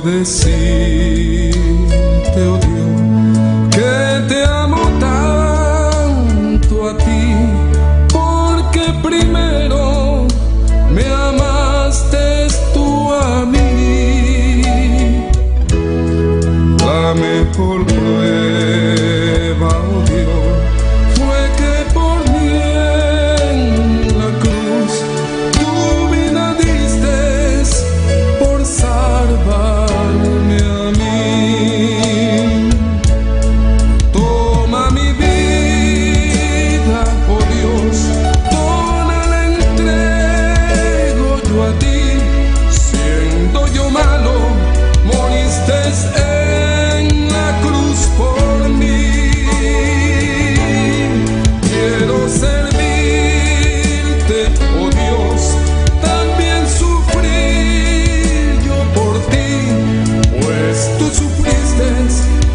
decirte, oh Dios, que te amo tanto a ti, porque primero me amaste tú a mí. La mejor prueba, oh Dios, fue que por mí en la cruz tu vida diste por salvarme a mí. Toma mi vida, oh Dios, toda la entrego yo a ti. Siendo yo malo, moriste en la cruz por mí. Quiero servirte, oh Dios, también sufrir yo por ti, pues tú sufriste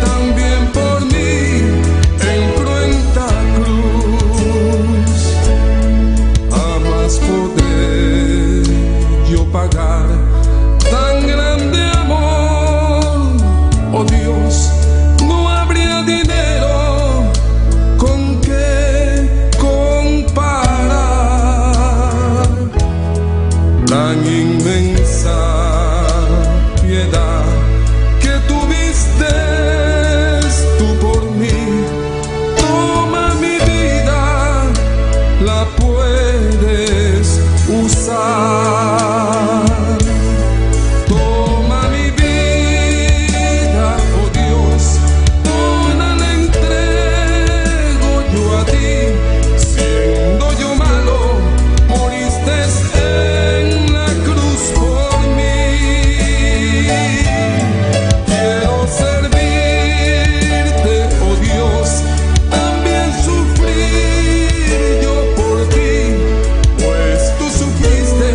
también por mí en cruenta cruz. Jamás podré yo pagar tan grande amor, oh Dios. No habría dinero con que comparar tan inmensa piedad que tuviste tú por mí. Toma mi vida, la puedes usar. Toma mi vida, oh Dios, toda la entrego yo a ti. Siendo yo malo, moriste en la cruz por mí. Quiero servirte, oh Dios, también sufrir yo por ti, pues tú sufriste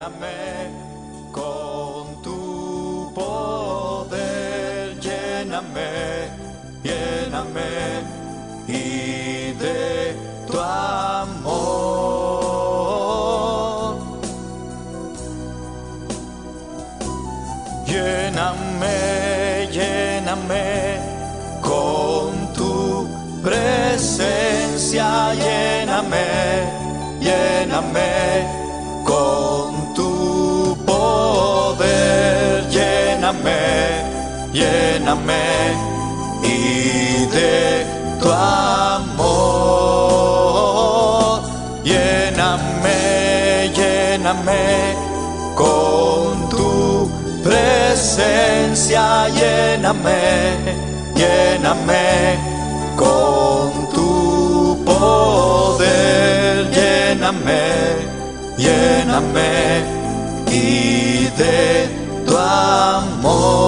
Lléname con tu poder, lléname, lléname y de tu amor. Lléname, lléname con tu presencia, lléname, lléname con tu poder, lléname, lléname y de tu amor. Lléname, lléname con tu presencia, lléname, lléname con tu poder, lléname, lléname y de tu amor.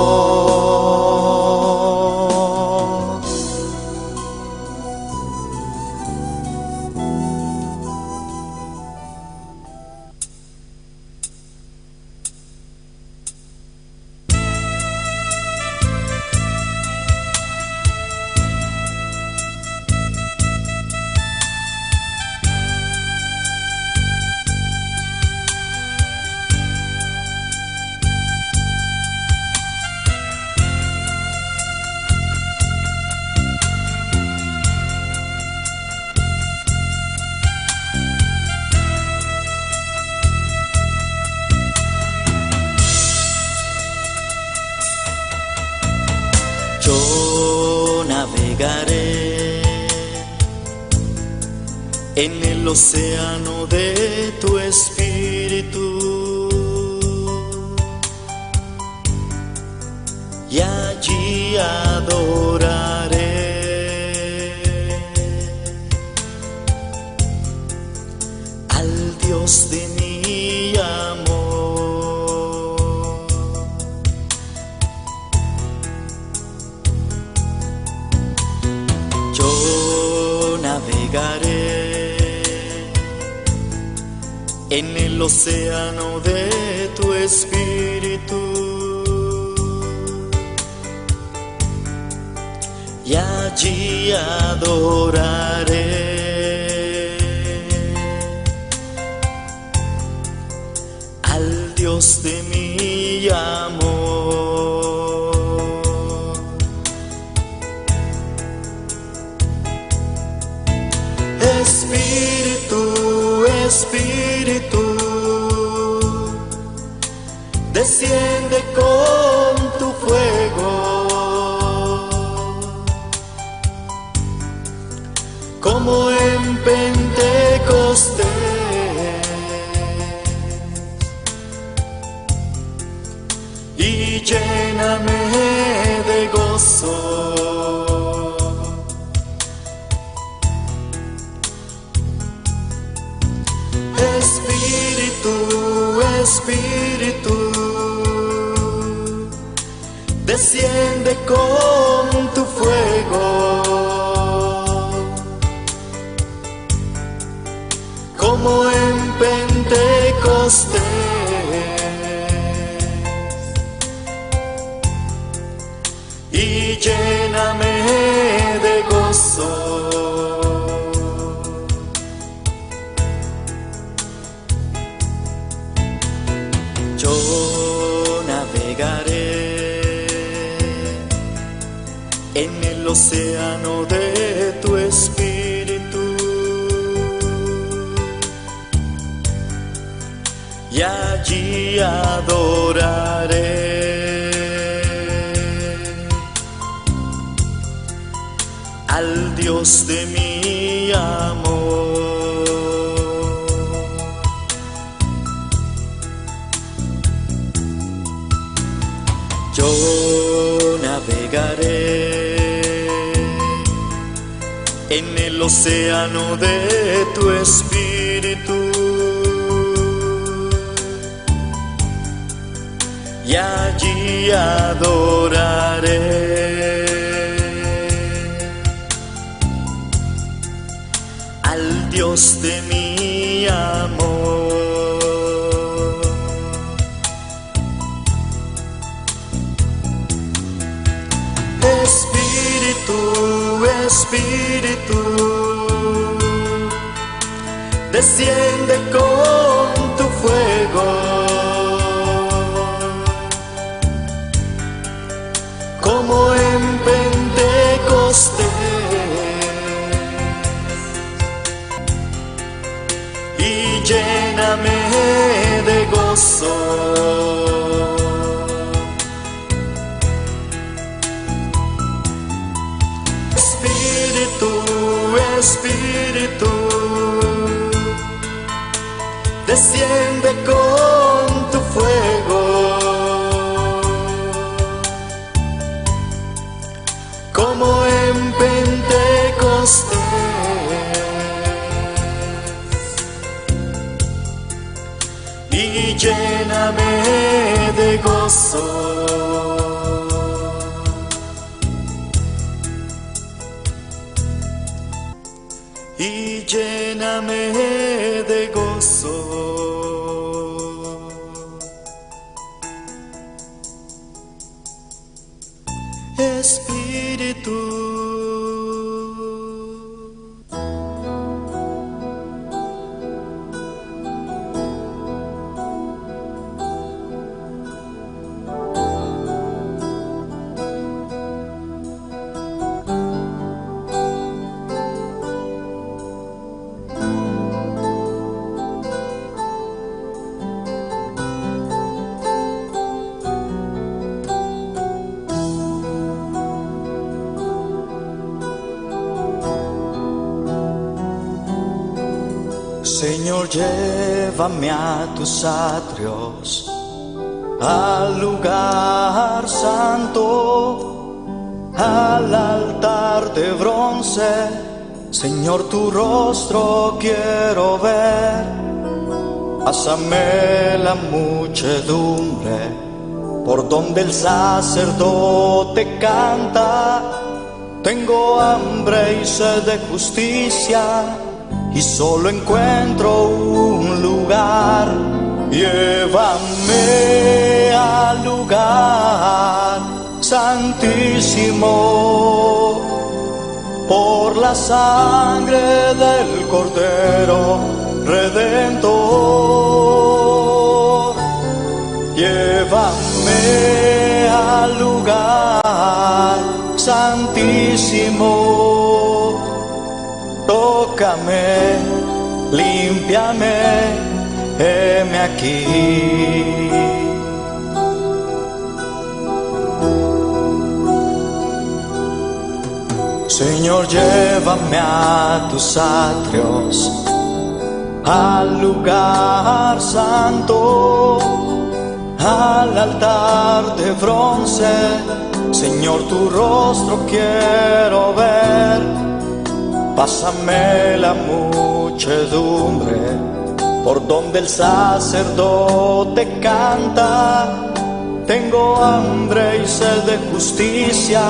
Yo navegaré en el océano de tu espíritu y allí adoraré al Dios de mi amor. Yo navegaré en el océano de tu espíritu y allí adoraré al Dios de mi amor. Espíritu, Espíritu, desciende con tu fuego, como en Pentecostés, y lléname de gozo. Espíritu, Espíritu, desciende con tu fuego, como en Pentecostés, y lléname de gozo. Yo navegaré en el océano de tu espíritu y allí adoraré al Dios de mi amor. Yo navegaré en el océano de tu espíritu y allí adoraré al Dios de mi amor. Espíritu, desciende con tu fuego, como en Pentecostés, y lléname de gozo. Espíritu, desciende con tu fuego, como en Pentecostés, y lléname de gozo. Y lléname de gozo. Espíritu. Señor, llévame a tus atrios, al lugar santo, al altar de bronce. Señor, tu rostro quiero ver. Pásame la muchedumbre por donde el sacerdote canta. Tengo hambre y sed de justicia, y solo encuentro un lugar. Llévame al lugar santísimo, por la sangre del Cordero Redentor. Llévame al lugar santísimo, tócame, límpiame, heme aquí. Señor, llévame a tus atrios, al lugar santo, al altar de bronce. Señor, tu rostro quiero ver. Pásame la muchedumbre por donde el sacerdote canta. Tengo hambre y sed de justicia,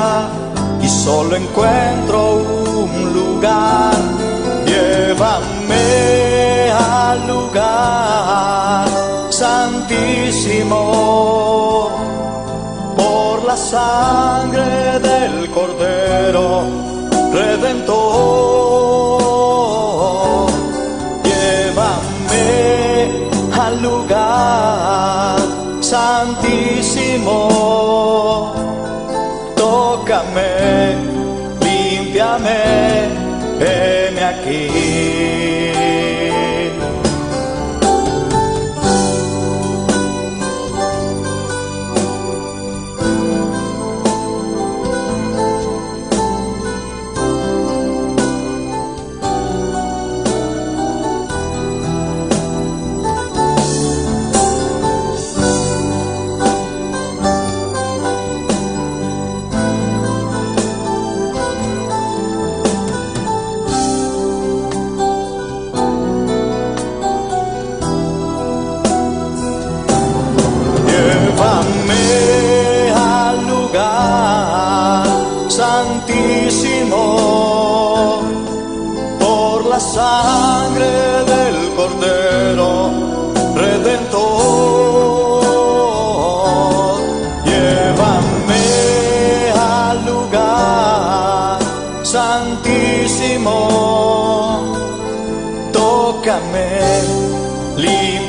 y solo encuentro un lugar. Llévame al lugar santísimo, por la sangre del Cordero Redentor. Llévame al lugar santísimo, tócame, límpiame, heme aquí.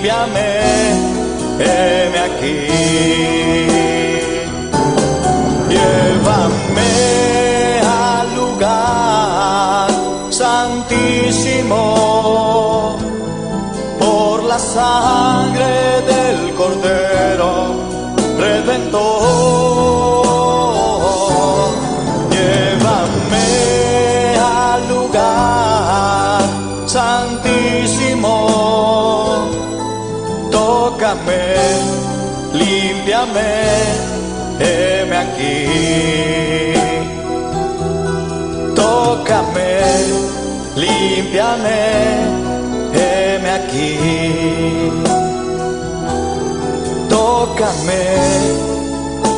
límpiame, heme aquí. Llévame al lugar santísimo por la sangre del Cordero Redentor. Llévame al lugar santísimo, tócame, límpiame, heme aquí. Tócame, límpiame, heme aquí. Tócame,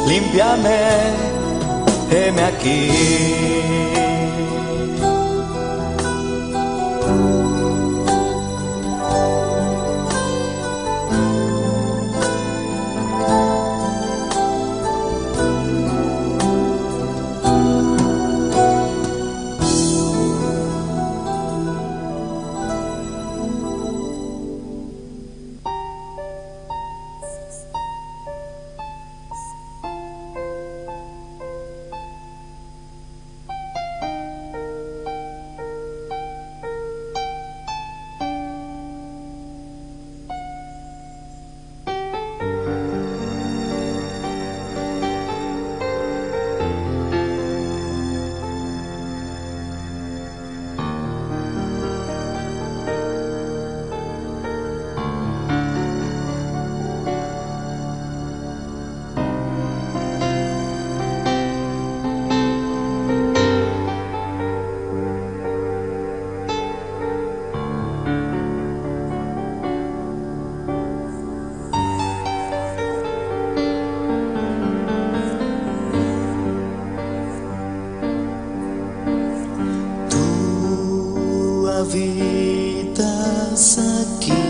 límpiame, heme aquí. Habitas aquí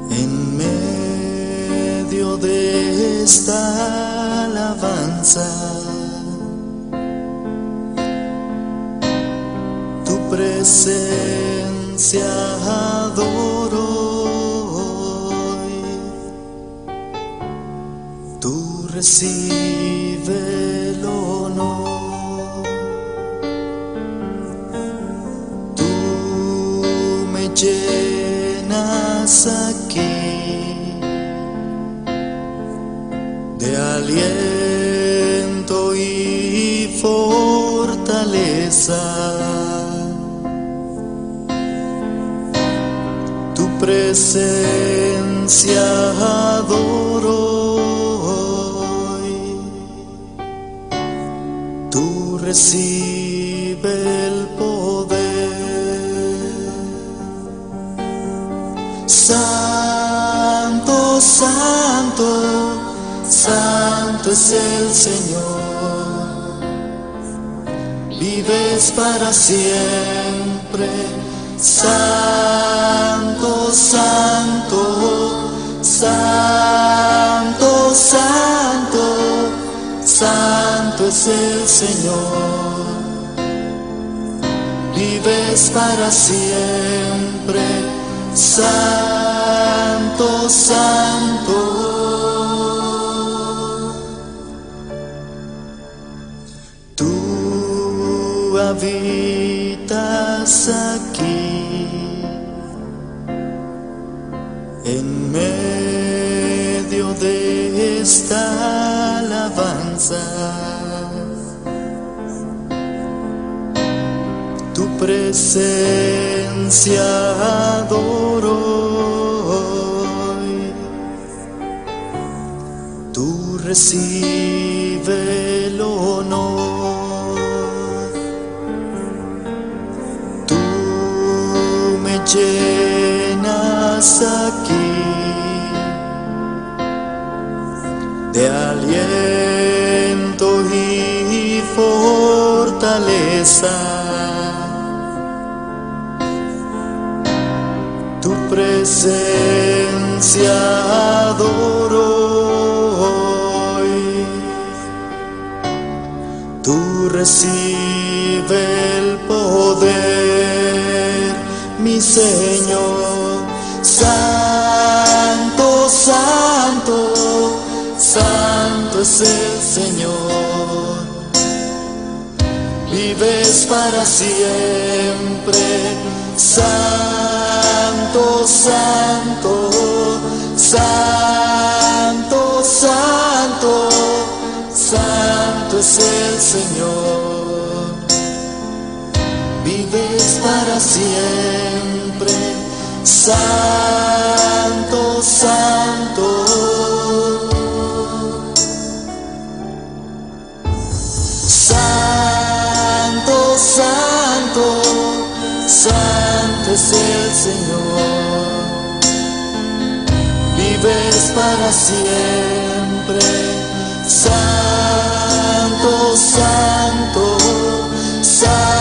en medio de esta alabanza. Tu presencia adoro hoy. Tú recibe el honor. Llenas aquí de aliento y fortaleza. Tu presencia adoro hoy. Tú recibe el poder. Santo, santo, santo es el Señor. Vives para siempre. Santo, santo, santo, santo, santo es el Señor. Vives para siempre. Santo, santo. Tú habitas aquí en medio de esta alabanza. Tu presencia adoro hoy. Tú recibe el honor. Tú me llenas aquí de aliento y fortaleza. Tu presencia adoro hoy. Tú recibe el poder. mi Señor. Santo, santo, santo es el Señor. Vives para siempre. Santo, santo, santo, santo, santo es el Señor. Vives para siempre. Santo, santo. Santo, santo, santo es el Señor. Vives para siempre. Santo, santo, santo,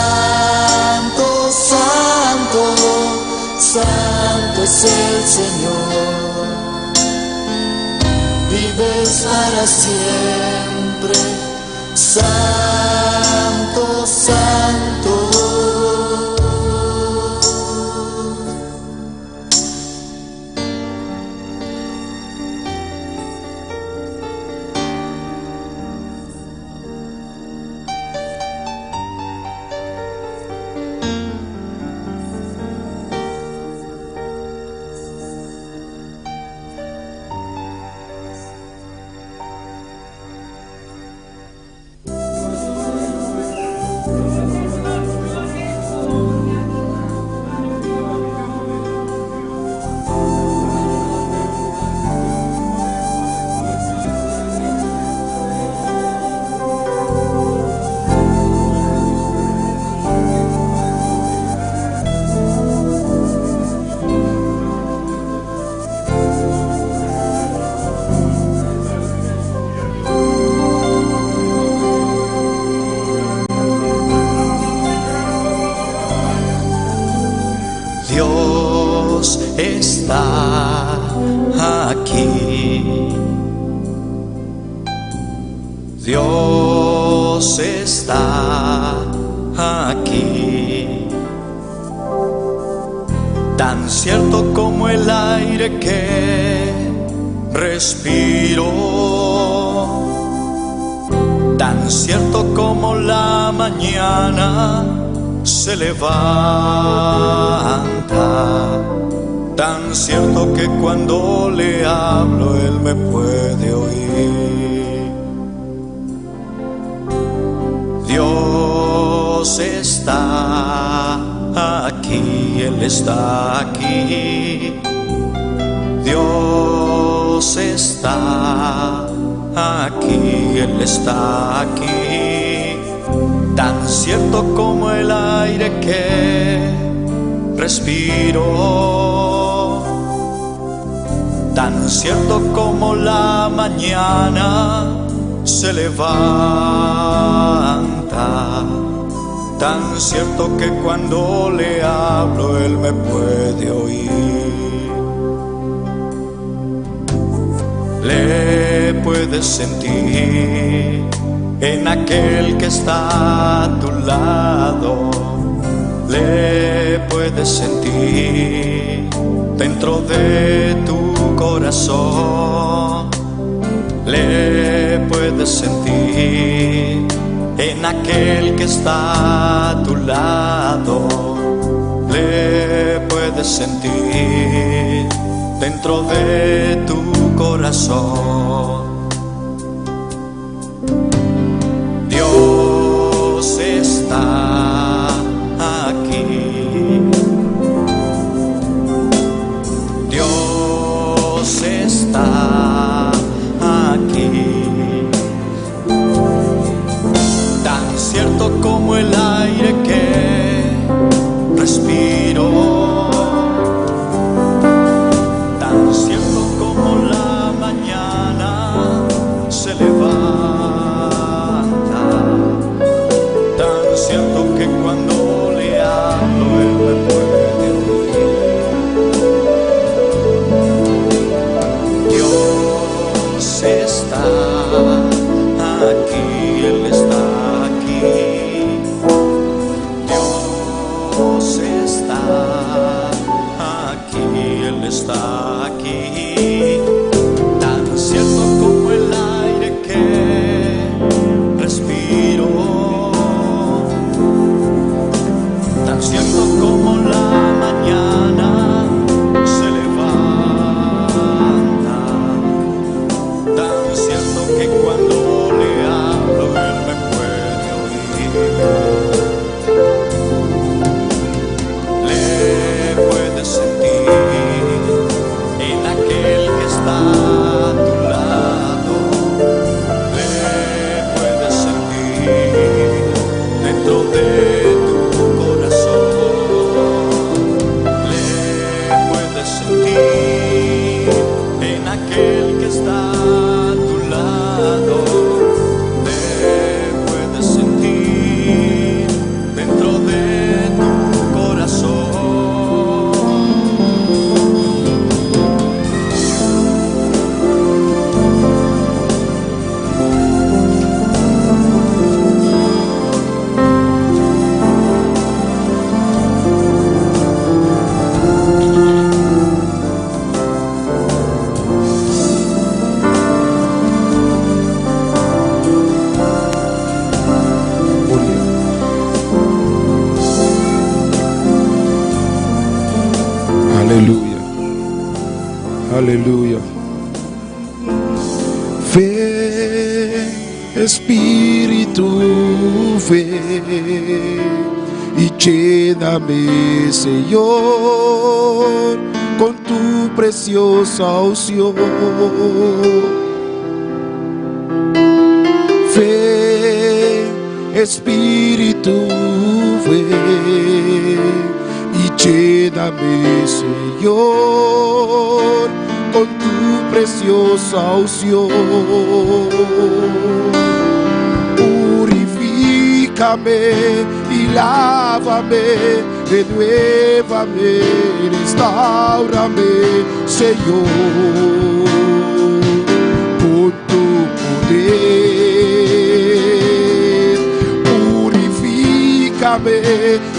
santo, santo es el Señor. Vives para siempre. Santo, santo. Dios está aquí. Dios está aquí. Tan cierto como el aire que respiro, tan cierto como la mañana se levanta, tan cierto que cuando le hablo Él me puede oír. Dios está aquí, Él está aquí. Dios está aquí, Él está aquí. Tan cierto como el aire que respiro, tan cierto como la mañana se levanta, tan cierto que cuando le hablo Él me puede oír. Le puedes sentir en aquel que está a tu lado, le puedes sentir dentro de tu corazón, le puedes sentir en aquel que está a tu lado, le puedes sentir dentro de tu corazón. Dios está aquí. Dios está aquí. Tan cierto como el aire que respiro, tan cierto como la mañana está aquí, tan cierto como el aire que respiro, tan cierto como la mañana se levanta, tan cierto que cuando le hablo Él me puede oír. Le puedes sentir en aquel que está a tu lado, le puedes sentir dentro de tu corazón, le puedes sentir en aquel que está a tu lado, le puedes sentir dentro de tu corazón. Aleluya, aleluya. Fe, Espíritu, fe, y lléname, Señor, con tu preciosa unción. Fe, Espíritu, fe, y lléname, Señor, con tu preciosa unción. Purifícame y lávame, renuévame, restáurame, Señor, con tu poder. Purifícame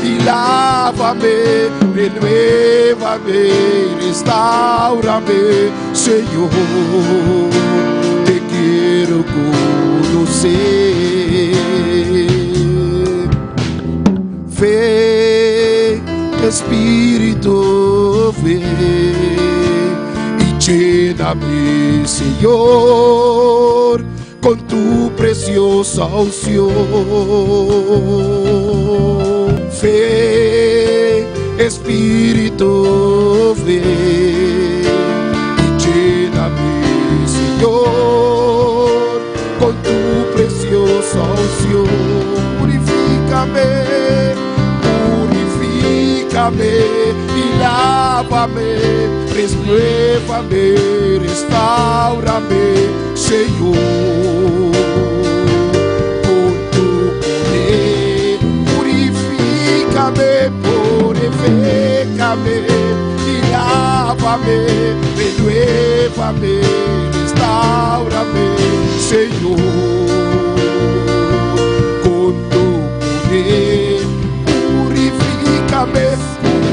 y lávame, renuévame, restáurame, Señor, te quiero conocer. Fe, Espíritu, fe, y lléname, Señor, con tu preciosa unción. Fe, Espíritu, fe, y lléname, Señor, con tu preciosa unción. Purifícame, purifícame y lávame, renuévame, restáurame, Señor, con tu poder. Purifícame, purifícame y lávame, renuévame, restáurame, Señor, con tu poder. Purifícame,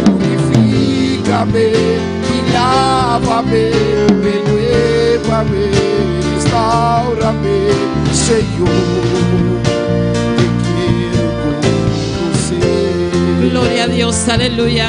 purifícame y lávame, renuévame, restáurame, Señor, te quiero conocer. Gloria a Dios, aleluya.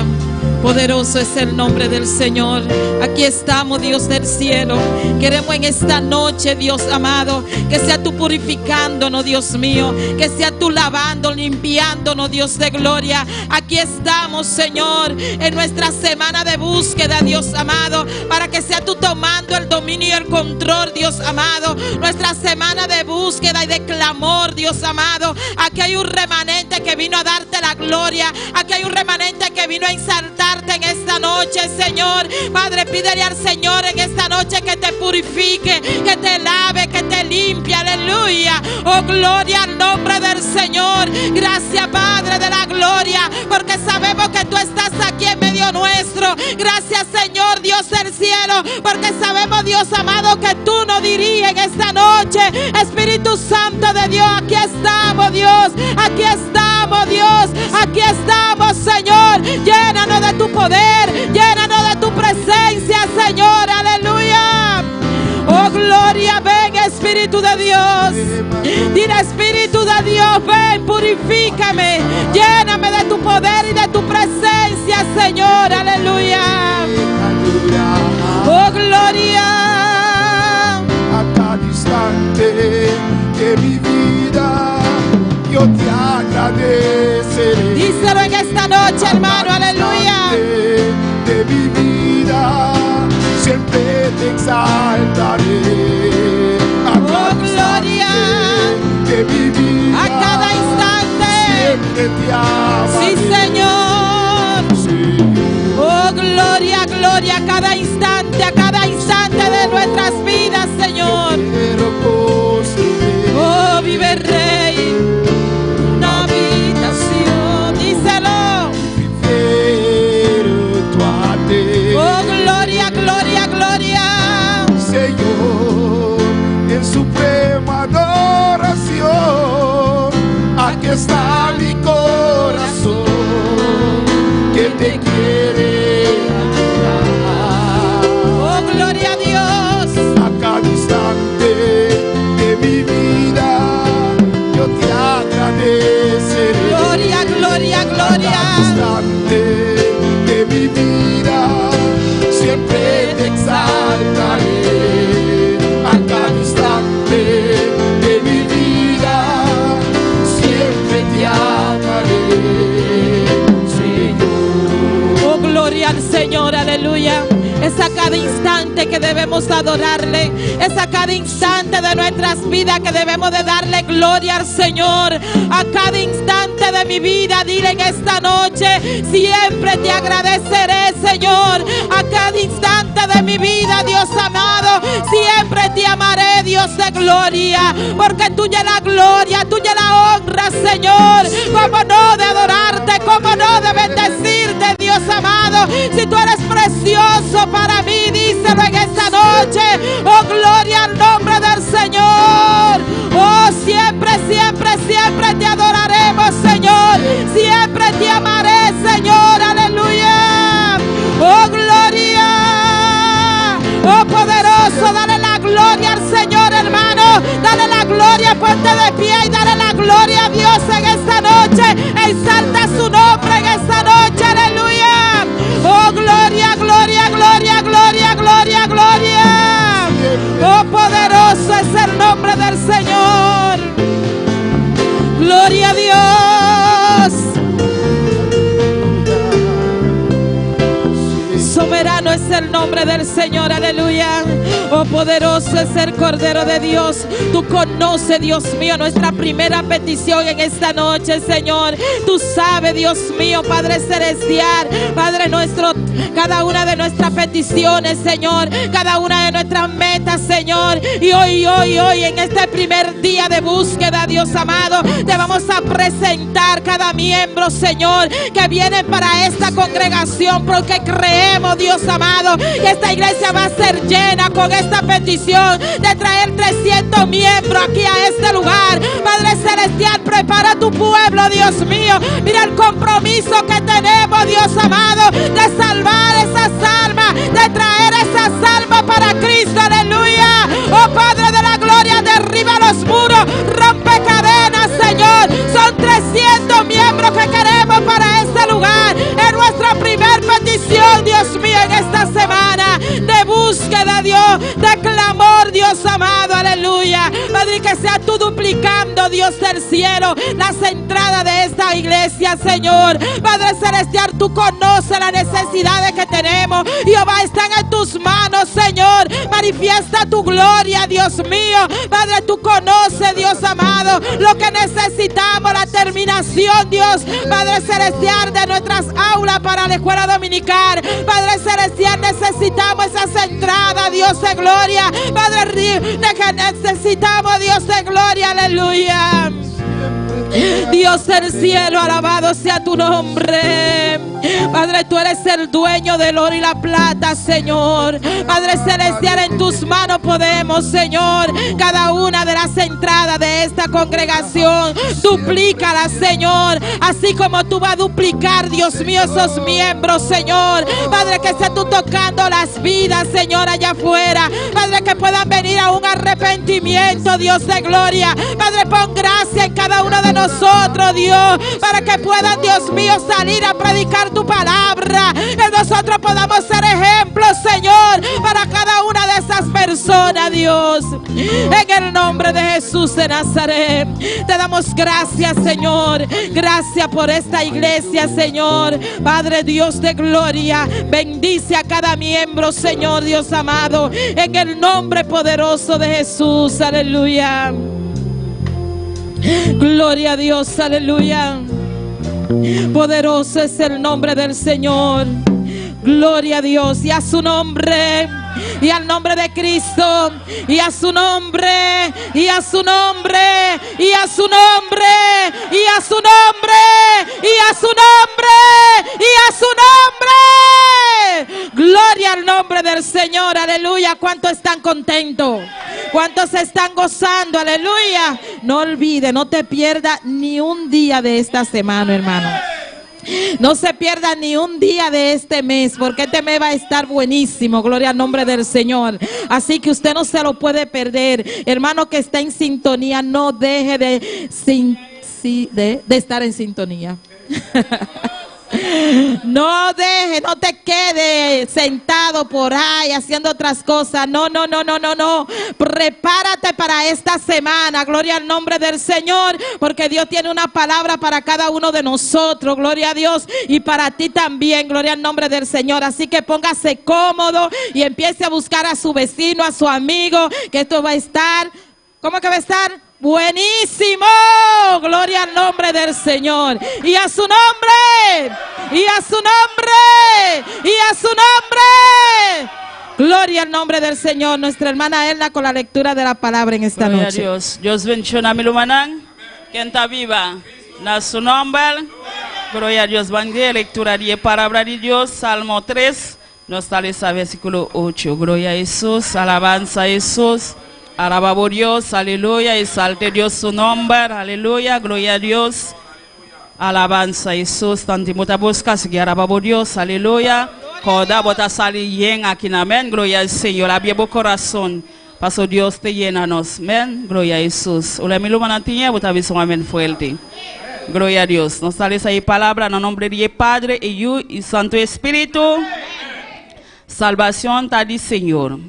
Poderoso es el nombre del Señor. Aquí estamos, Dios del cielo. Queremos en esta noche, Dios amado, que sea tú purificándonos, Dios mío, que sea tú lavándonos, limpiándonos, Dios de gloria. Aquí estamos, Señor, en nuestra semana de búsqueda, Dios amado, para que sea tú tomando el dominio y el control, Dios amado. Nuestra semana de búsqueda y de clamor, Dios amado. Aquí hay un remanente que vino a darte la gloria. Aquí hay un remanente que vino a exaltar en esta noche, Señor. Padre, pídele al Señor en esta noche que te purifique, que te lave, que te limpie, aleluya. Oh, gloria al nombre del Señor. Gracias, Padre de la gloria, porque sabemos que tú estás aquí en medio nuestro. Gracias, Señor, Dios del cielo, porque sabemos, Dios amado, que tú nos diriges en esta noche. Espíritu Santo de Dios, aquí estamos, Dios. Aquí estamos, Dios. Aquí estamos, Señor. Llénanos de tu poder, llénanos de tu presencia. Espíritu de Dios. Dile, Espíritu de Dios, ven, purifícame. Lléname de tu poder y de tu presencia, Señor. Aleluya. Oh, gloria. A cada instante de mi vida yo te agradeceré. Díselo en esta noche, hermano. Aleluya. De mi vida siempre te exaltaré. Oh, gloria. De mi vida A cada instante. siempre te amaré. Sí, Señor. Oh, gloria, gloria. A cada instante de nuestras vidas, Señor. Quiero construir Oh, vive Rey, una habitación. Díselo. junto a ti. Oh, gloria, gloria, gloria. Señor, en suprema adoración, aquí está mi corazón que te quiere adorar. Oh, gloria a Dios. A cada instante de mi vida yo te agradeceré. Gloria, gloria, A gloria. cada instante de mi vida siempre te exaltaré. A cada instante de mi vida siempre te amaré, Señor. Oh, gloria al Señor, aleluya. Es a cada instante que debemos adorarle. Es a cada instante de nuestras vidas que debemos de darle gloria al Señor. A cada instante de mi vida, dile en esta noche, siempre te agradeceré, Señor. A cada instante de mi vida, Dios amado, siempre te amaré, Dios de gloria. Porque tuya la gloria, tuya la honra, Señor. Cómo no de adorarte, cómo no de bendecirte, Dios amado. Si tú eres precioso para mí, díselo en esta noche. Oh, gloria al nombre del Señor. Oh, siempre, siempre, siempre te adoraremos, Señor. Siempre te amaré, Señor. Aleluya. Oh, gloria. Oh, poderoso, dale la gloria al Señor, hermano. Dale la gloria, ponte de pie y dale la gloria a Dios en esta noche. Exalta su nombre en esta noche, aleluya. Oh, gloria, gloria, gloria, gloria, gloria, gloria. Oh, poderoso es el nombre del Señor. Gloria a Dios. Soberano es el nombre del Señor, aleluya. Oh, poderoso es el Cordero de Dios. Tú conoces, Dios mío, nuestra primera petición en esta noche, Señor. Tú sabes, Dios mío, Padre celestial, Padre nuestro, cada una de nuestras peticiones, Señor, cada una de nuestras metas, Señor. Y hoy, en este primer día de búsqueda, Dios amado, te vamos a presentar cada miembro, Señor, que viene para esta congregación, porque creemos, Dios amado, que esta iglesia va a ser llena con esta petición de traer 300 miembros aquí a este lugar. Padre celestial, prepara tu pueblo, Dios mío. Mira el compromiso que tenemos, Dios amado, de salvar esas almas, de traer esas almas para Cristo, aleluya. Oh, Padre de la gloria, derriba los muros, rompe cadenas, Señor. Son 300 miembros que queremos para este lugar. Es nuestra primer petición, Dios mío, en esta semana de búsqueda, Dios, de clamor, Dios amado, aleluya. Padre, que sea tú duplicando, Dios del cielo, las entradas de esta iglesia, Señor. Padre celestial, tú conoces las necesidades que tenemos. Jehová, están en tus manos, Señor. Manifiesta tu gloria, Dios mío. Padre, tú conoces, Dios amado, lo que necesitamos, la terminación, Dios, Padre celestial, de nuestras aulas para la escuela dominical. Padre celestial, necesitamos esas entradas, Dios de gloria. Padre, necesitamos, Dios de gloria, aleluya. Dios del cielo, alabado sea tu nombre. Padre, tú eres el dueño del oro y la plata, Señor. Padre celestial, en tus manos podemos, Señor, cada una de las entradas de esta congregación, duplícala, Señor, así como tú vas a duplicar, Dios mío, esos miembros, Señor. Padre, que sea tú tocando las vidas, Señor, allá afuera. Padre, que puedan venir a un arrepentimiento, Dios de gloria. Padre, pon gracia en cada uno de nosotros, Dios, para que puedan, Dios mío, salir a predicar tu palabra, que nosotros podamos ser ejemplos, Señor, para cada una de esas personas, Dios, en el nombre de Jesús de Nazaret. Te damos gracias, Señor, gracias por esta iglesia, Señor. Padre Dios de gloria, bendice a cada miembro, Señor Dios amado, en el nombre poderoso de Jesús, aleluya. Gloria a Dios, aleluya. Poderoso es el nombre del Señor. Gloria a Dios y a su nombre, y al nombre de Cristo, y a su nombre, y a su nombre, y a su nombre, y a su nombre, y a su nombre, y a su nombre. Gloria al nombre del Señor, aleluya. ¿Cuántos están contentos? ¿Cuántos se están gozando? Aleluya. No olvide, no te pierdas ni un día de esta semana, hermano. No se pierda ni un día de este mes, porque este mes va a estar buenísimo. Gloria al nombre del Señor. Así que usted no se lo puede perder. Hermano que está en sintonía, no deje de estar en sintonía. No deje, no te quede sentado por ahí haciendo otras cosas. No. Prepárate para esta semana. Gloria al nombre del Señor, porque Dios tiene una palabra para cada uno de nosotros. Gloria a Dios, y para ti también. Gloria al nombre del Señor. Así que póngase cómodo y empiece a buscar a su vecino, a su amigo, que esto va a estar, ¿cómo que va a estar? Buenísimo. Gloria al nombre del Señor. Y a su nombre. Y a su nombre. Y a su nombre. Gloria al nombre del Señor. Nuestra hermana Elna con la lectura de la palabra en esta Gloria noche. a Dios. Dios bendiga mi lumanán. Quien está viva. Na su nombre. Gloria a Dios. Bangue lectura de palabra de Dios. Salmo 3. Nos sale a versículo 8. Gloria a Jesús. Alabanza a Jesús. Alabamos Dios, aleluya, exalte Dios su nombre, aleluya, gloria a Dios, alabanza a Jesús, tanto mucha busca, si alabamos Dios, aleluya, coda bota salir bien aquí, amén, gloria al Señor, abrir el corazón, paso Dios te llena nos, amén, gloria a Jesús, hola mi lumana tiene, bota visión, amén, fuerte, gloria a Dios, nos sale esa palabra, en el nombre de Padre, y Hijo, y Santo Espíritu, salvación está del Señor.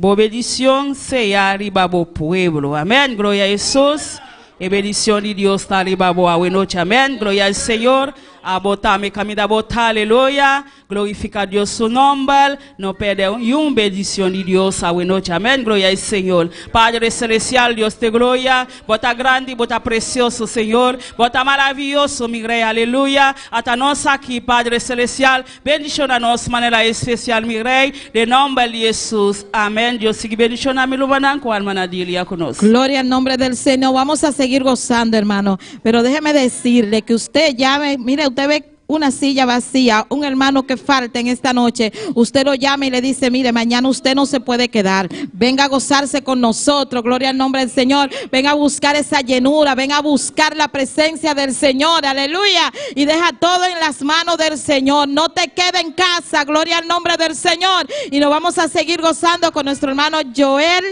Boa bendición sea arriba bo pueblo. Amén. Gloria a Jesús. Y bendición de Dios está arriba bo a noche. Amén. Gloria al Señor. A botar mi camino a botar. Aleluya. Glorifica a Dios su nombre. No perde una bendición de Dios a noche. Amén. Gloria al Señor. Padre celestial, Dios de gloria. Bota grande, bota precioso, Señor. Bota maravilloso, mi rey. Aleluya. Hasta nos aquí, Padre celestial. Bendición a nos de manera especial, mi rey. De nombre de Jesús. Amén. Dios sigue bendición a mi lubanan con hermana Dilia con nosotros. Gloria al nombre del Señor. Vamos a seguir gozando, hermano. Pero déjeme decirle que usted llame, mire, usted ve una silla vacía, un hermano que falta en esta noche, usted lo llama y le dice, mire, mañana usted no se puede quedar, venga a gozarse con nosotros, gloria al nombre del Señor, venga a buscar esa llenura, venga a buscar la presencia del Señor, aleluya, y deja todo en las manos del Señor, no te quede en casa, gloria al nombre del Señor, y nos vamos a seguir gozando con nuestro hermano Joel,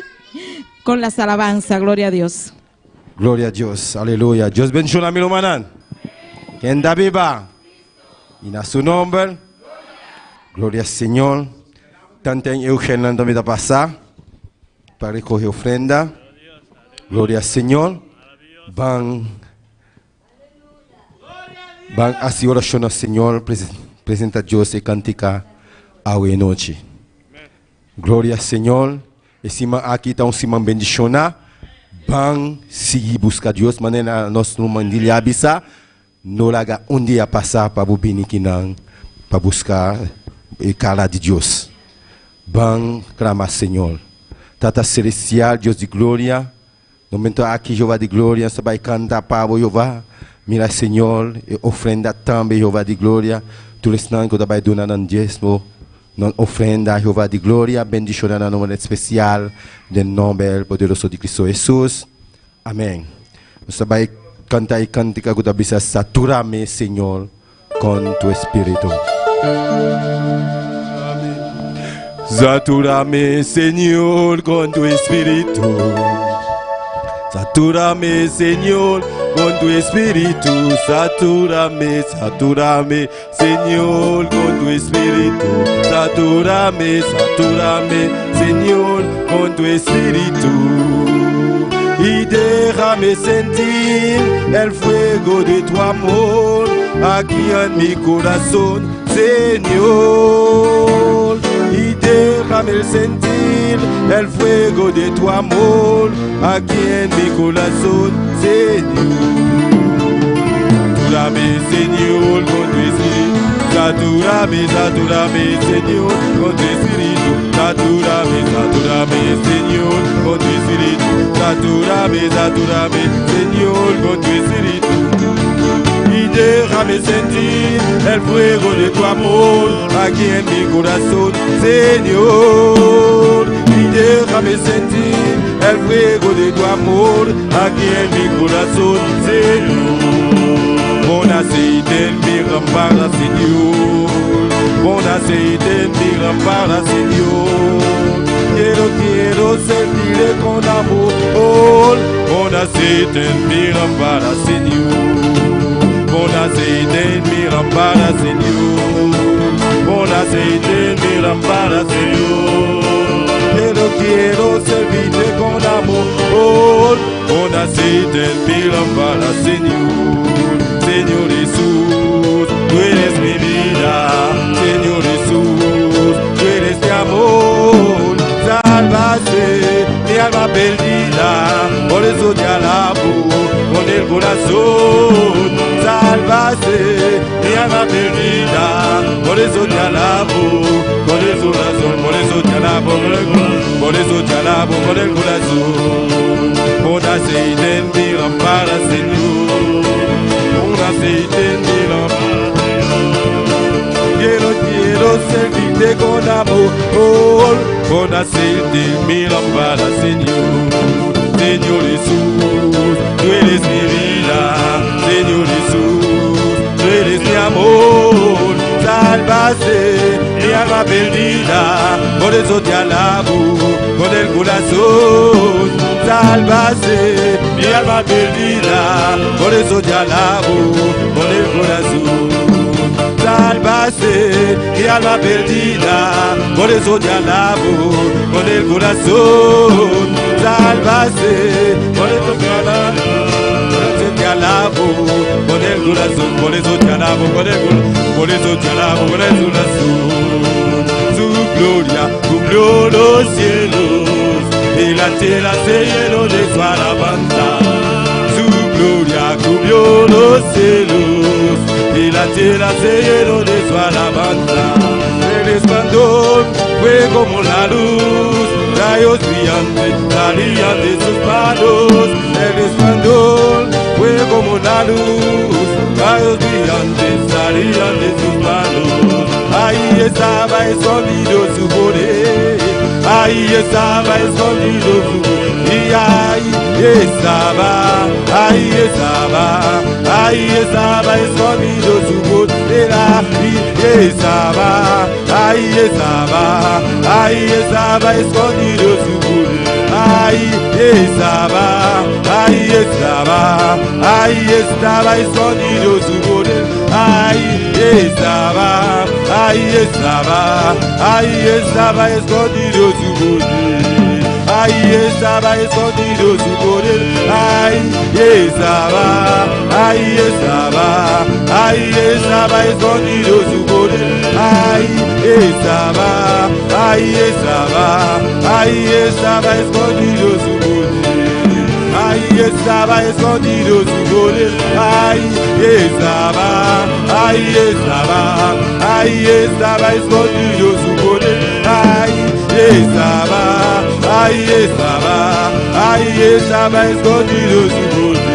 con las alabanzas, gloria a Dios. Gloria a Dios, aleluya. Dios bendiga mi lumanan. Quien da viva. Y a su nombre. Gloria al Señor. Tanto en Eugenio en vida pasar. Para recoger ofrenda. Gloria al Señor. Van así oración al Señor. Presenta a Dios y cantica a hoy noche. Gloria al Señor. Encima aquí está un simán bendicionar. Van seguir buscar Dios, manera nos no mandilha abisa, no laga dia passar para bubini kinang, para buscar a cara de Deus. Van clamar Senhor. Tata celestial, Deus de glória. No momento aqui Jeová de glória, você vai cantar para Jeová. Mira Senhor, ofrenda também Jeová de glória. tous les semaines que tu donné dans diezmo, dans ofrenda, Jehová de gloria, bendición en nombre especial del nombre poderoso de Cristo Jesús. Amén. Nous allons cantar y cantar que tu bisa saturame, Señor, con tu espíritu. Satúrame, Señor, con tu espíritu. Satúrame, Señor, con tu espíritu. Satúrame, satúrame, Señor, con tu espíritu. Satúrame, satúrame, Señor, con tu espíritu. Y déjame sentir el fuego de tu amor aquí en mi corazón, Señor. Y déjame sentir el fuego de tu amor aquí en mi corazón, Señor. Satúrame, Señor, con tu espíritu. Satúrame, satúrame, Señor, con tu espíritu. Satúrame, satúrame, Señor, con tu espíritu. Satúrame, satúrame, Señor, con tu espíritu. Y déjame sentir el fuego de tu amor aquí en mi corazón, Señor. Y déjame sentir el fuego de tu amor aquí en mi corazón, Señor. Bon aceite en mi lámpara, Señor. Bon aceite en mi lámpara, Señor. Quiero sentir con amor. Bon aceite en mi lámpara, Señor. Bon aceite en mi lámpara, Señor. Bon aceite en mi lámpara, Señor. Quiero servirte con amor. Bon aceite en mi lámpara, Señor. Señor Jesús, tú eres mi vida. Señor Jesús, tú eres mi amor. Salvaste mi alma perdida, por eso te alabo con el corazón. Salvaste mi alma perdida, por eso te alabo con el corazón. Por eso te alabo con el corazón. Por eso te alabo con el corazón. Pon aceite en mi lámpara, Señor. Pon aceite en mi lámpara. Quiero servirte con amor. Pon aceite en mi lámpara, Señor. Señor Jesús, tú eres mi vida. Señor Jesús, tú eres mi amor. Salvaste mi alma perdida, por eso te alabo con el corazón. Salvaste mi alma perdida, por eso te alabo con el corazón. Salvaste mi alma perdida, por eso te alabo con el corazón. Salvaste, por eso te alabo. Te alabo con el corazón, por eso te alabo con el corazón, por eso te alabo con el corazón. Su gloria cubrió los cielos y la tierra se llenó de su alabanza. Su gloria cubrió los cielos y la tierra se llenó de su alabanza. El resplandor fue como la luz, rayos brillantes salían de sus manos. El resplandor fue como la luz, rayos brillantes salían de sus manos. Ahí estaba escondido su poder, ahí estaba escondido su poder. Y ahí estaba escondido su poder. Ahí estaba escondido su poder. Ahí estaba escondido su poder. Ahí estaba escondido su poder. Ahí estaba escondido su poder. Ahí estaba escondido su poder. Ahí estaba escondido su poder. Ahí estaba escondido su poder. Ahí estaba escondido su poder. Ahí estaba escondido su poder.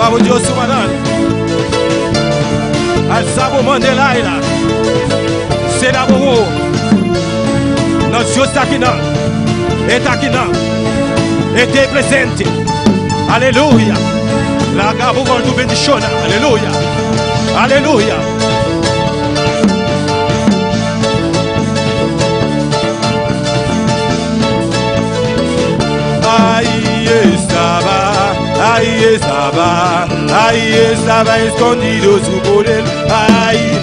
Babu Josu Manan. Al Sabo Mandela ila. Sera Bobo. Nós Deus está aqui não. Ele está aqui não. Ele é presente. Aleluia. La Gabo Gordo bendicionar. Aleluia. Aleluia. Ahí estaba escondido su poder. Ahí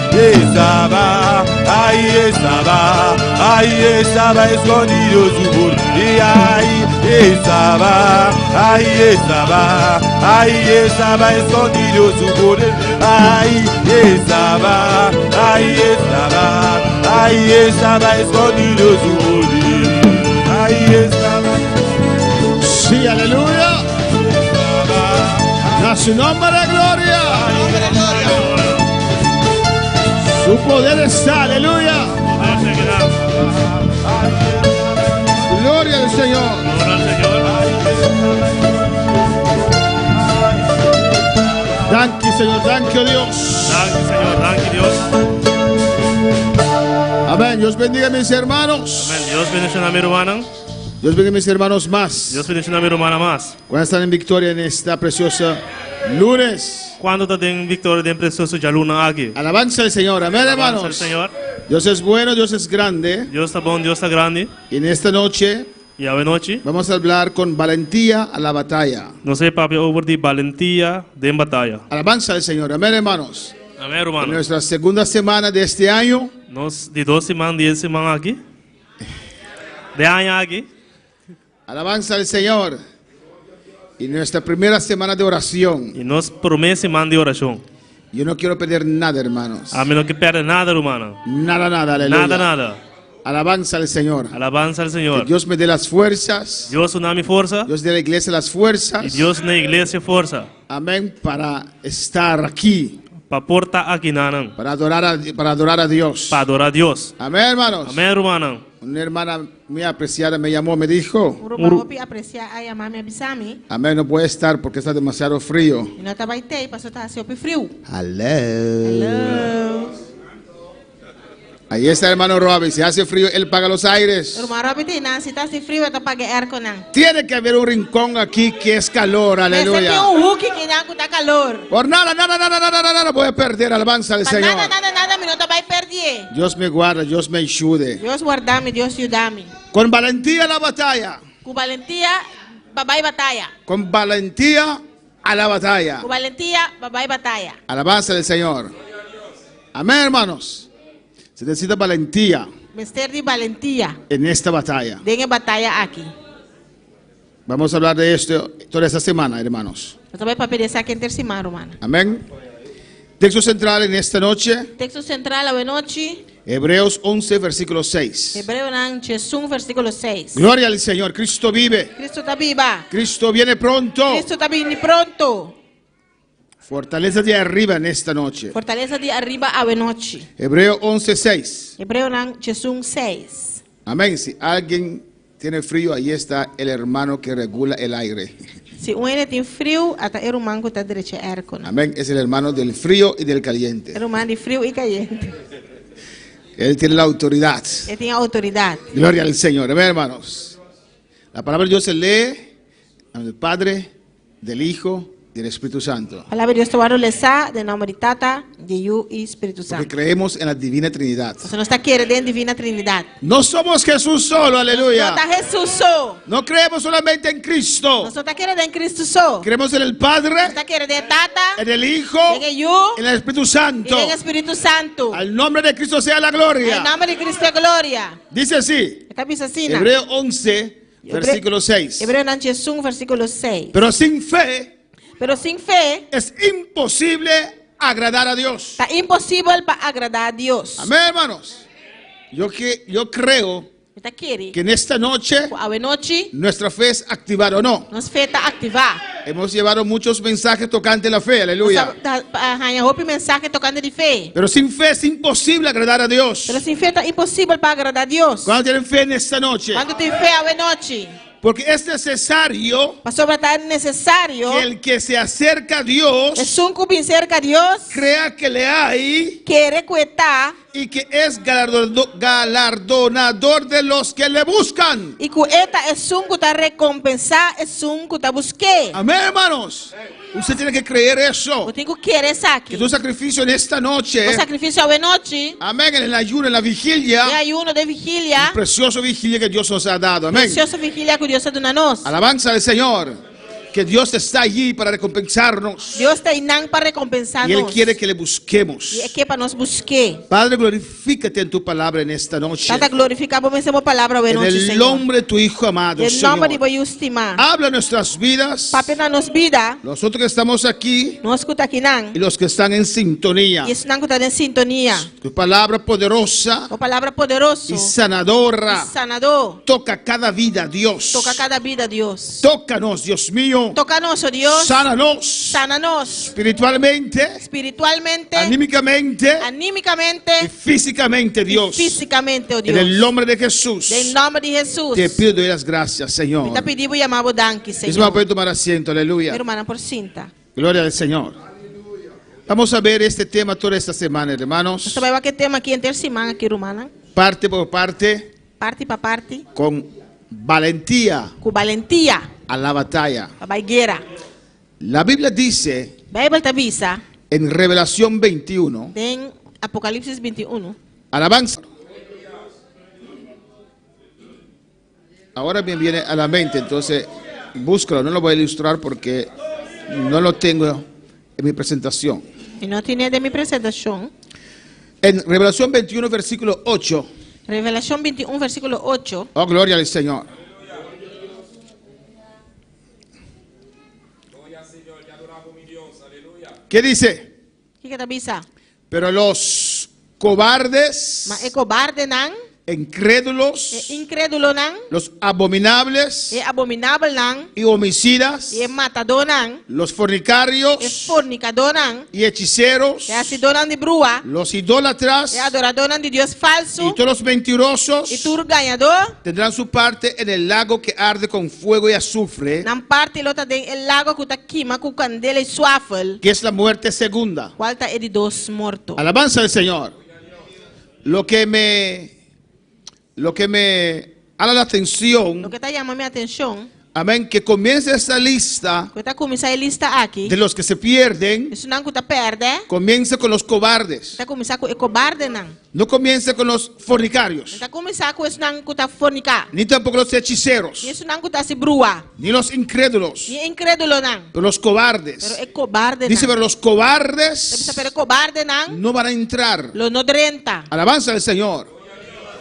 estaba escondido su poder. Y ahí estaba escondido su poder. Ahí estaba escondido su poder. Ahí estaba. Sí, aleluya. A su nombre de gloria. Su poder está, aleluya. Gloria al Señor. Danke, Señor. Danke, Dios. Danke, Dios. Amén. Dios bendiga a mis hermanos. Amén. Dios bendiga a mi hermana. Dios bendiga a mis hermanos más. Dios bendiga a mi hermana más. Cuando están en victoria en esta preciosa lunes. Cuando está en victoria de precioso ya luna aquí. Alabanza al Señor. Amén, hermanos. Alabanza al Señor. Dios es bueno, Dios es grande. Dios está bueno, Dios está grande. Y en esta noche Y a noche vamos a hablar con valentía a la batalla. no sé papi over de valentía de batalla. Alabanza al Señor. Amén, hermanos. Amén, En hermano. nuestra segunda semana de este año, Nos de 2 semanas, 10 semanas aquí. De año aquí. alabanza al Señor. Y nuestra primera semana de oración. Y nos promete semana de oración. Yo no quiero perder nada, hermanos. A menos que pierda nada, hermano. Nada, aleluya. Nada. Alabanza al Señor. Alabanza al Que Señor. Dios me dé las fuerzas. Dios una mi fuerza. Dios dé a la iglesia las Y fuerzas. Dios en la iglesia fuerza. Amén. Para estar aquí. Para portar aquí nanan. Para adorar a Dios. Para adorar a Dios. Amén, hermanos. Amén, hermano. Una hermana muy apreciada me llamó, me dijo, Urubahopi aprecia a Yamami Abisami. amén, no puede estar porque está demasiado frío. E não vai ter, passou tá assim, frio. Hello. Hello. Ahí está el hermano Robbie, si hace frío, él paga los aires. Urubahopi tem, não, se tá assim frio, eu tô pagando air con não. Tiene que haber un rincón aquí que es calor, Mas tem aleluya. Hulk que não tá calor. Por nada, voy a perder alabanza al Mas Señor. nada, me não tá vai perder. Dios me guarda, Dios me ayude. Deus guardar-me, Deus ajudar-me. Con valentía a la batalla. Com valentia, babai batalha. Con valentía a la batalla. Com valentia, babai batalha. Alabanza del Señor. Amén, hermanos. Se necesita valentía Mister de valentia. en esta batalla. Dengue batalha aqui. Vamos a hablar de esto toda esta semana, hermanos. Eu também para pedir aqui em semana, romana. Amén. Texto central en esta noche, Texto central a noite. Hebreos 11, versículo 6. Hebreu nan Jesus, versículo 6. Gloria al Señor, Cristo vive. Cristo está viva. Cristo viene pronto. Cristo está vindo pronto. Fortaleza de arriba en esta noche. Fortaleza de arriba a noite. Hebreo 11, 6. Hebreu nan Jesus 6. Amén. Si alguien tiene frío, ahí está el hermano que regula el aire. Se ene tem frio, até o manco está direito erco. Amén. Es el hermano del frío y del caliente. Era man de frio e caliente. Él tiene la autoridad. Ele tem autoridade. Gloria al Señor. Amén, hermanos. La palabra de Dios se lee en nombre del Padre, del Hijo y del Espíritu Santo. A palavra de Deus está lesa de nome de Tata, de Yu e Espírito Porque Santo. creemos en la divina Trinidad. Você não está querendo em divina Trindade. No somos Jesús solo, Não aleluya. está Jesus só. No creemos solamente en Cristo. Não está querendo em Cristo só. Creemos en el Padre, Está querendo em Tata, en el Hijo, em Yu en el Espíritu e Santo. em Espírito Santo. Al nombre de Cristo sea la Em gloria. nome de Cristo é glória. Dice así, Está pensando assim, não? Hebreo 11, versículo 6. Hebreu nan Jesus, versículo 6. Pero sin fe Pero sem fé, es imposible agradar a Dios. está impossível para agradar a Deus. Amén, hermanos. Yo creo Está querendo. que en esta noche A noite, nuestra fe es activar o no. nós fé está ativar. Hemos llevado muchos mensajes tocantes la fe, aleluya. Arranha roupa e mensagem tocando de fé. Pero sin fe es imposible agradar a Dios. Pero sem fé está impossível para agradar a Deus. ¿Cuántos tienen fe en esta noche? Quando tem fé a noite, Porque es necesario Pastor, é necessário que el que se acerca a Dios é um que cerca a Deus, crea que le hay querer cuetar y que es galardonador de los que le buscan. e que eta é um que está recompensar, é um que está buscando. Amén, hermanos. Usted tiene que creer eso. Eu tenho que querer isso aqui. Que tu sacrificio en esta noche, O sacrifício à noite, amén, en el ayuno, en la vigilia, e ayuno de vigília, precioso vigilia que Dios nos ha dado. Amén. preciosa vigília que Deus está dando a nós. Alabanza al Señor. Que Dios está allí para recompensarnos. Deus está aí para recompensar Y Él nós. quiere que le busquemos. E é que para nós buscar. Padre, glorifícate en tu palabra en esta noche. Tata glorificar por essa palavra hoje En noite, el Senhor. nombre de tu Hijo amado, Em nome de Señor. Deus estimar. Habla nuestras vidas. Papai na nos vida, Nosotros que estamos aquí nós escuta aqui não. y los que están en sintonía. E isso não está em sintonia. Tu palabra poderosa A palavra poderoso y sanadora. e sanador. Toca cada vida, Dios. Toca cada vida, Deus. Tócanos, Dios mío. Toca nosso Deus. Sánanos Sana-nos espiritualmente, espiritualmente, anímicamente animicamente y físicamente, e Dios. fisicamente, oh En el Deus. nombre de Jesús, Em nome de Jesus. te pido y doy las gracias, Señor. Te pedimos e amamos danke, Mismo Senhor. puede tomar asiento, aleluya. Hermana por cinta. Gloria al Señor. Vamos a ver este tema toda esta semana, hermanos. Você vai ver que tema aqui entre semana aqui, romana. Parte por parte, Parte para parte, con valentía com valentia, a la batalla. a baigueira. La Biblia dice Bíblia te avisa, en Revelación 21, em Apocalipse 21. alabanza. Ahora me viene a la mente, entonces búscalo, no lo voy a ilustrar porque no lo tengo en mi presentación. E não tinha de minha apresentação. En Revelación 21, versículo 8, Revelação 21, versículo 8. oh gloria al Señor. ¿Qué dice? O que te avisa? Pero los cobardes, Mas é cobarde não, incrédulos, é incrédulo não, los abominables é abominável não, y homicidas, é matador não, los é fornicarios fornicador não, y hechiceros, é assidor não de brua, los idólatras é adorador não de Deus falso, y todos los mentirosos e tu ganhador, tendrán su parte en el lago que arde con fuego y azufre, não parte lota de el lago que está queima com candela e suafel, que es la muerte segunda. qual está de dos mortos. Alabanza del Señor. Lo que me llama la atención, O que está chamando minha atenção, amén, que comience esta lista que está começando a lista aqui, de los que se pierden, isso não que está perde, comience con los cobardes, está começando com o cobarde não, no comience con los fornicarios, está começando com isso não que está fornicar, ni tampoco los hechiceros, isso não que está se brua, ni los incrédulos, e incrédulo não, pero los cobardes. pero é cobarde Dice, não. pero los Você cobardes pero cobarde não, no van a entrar. lo no drenta. Alabanza al Señor.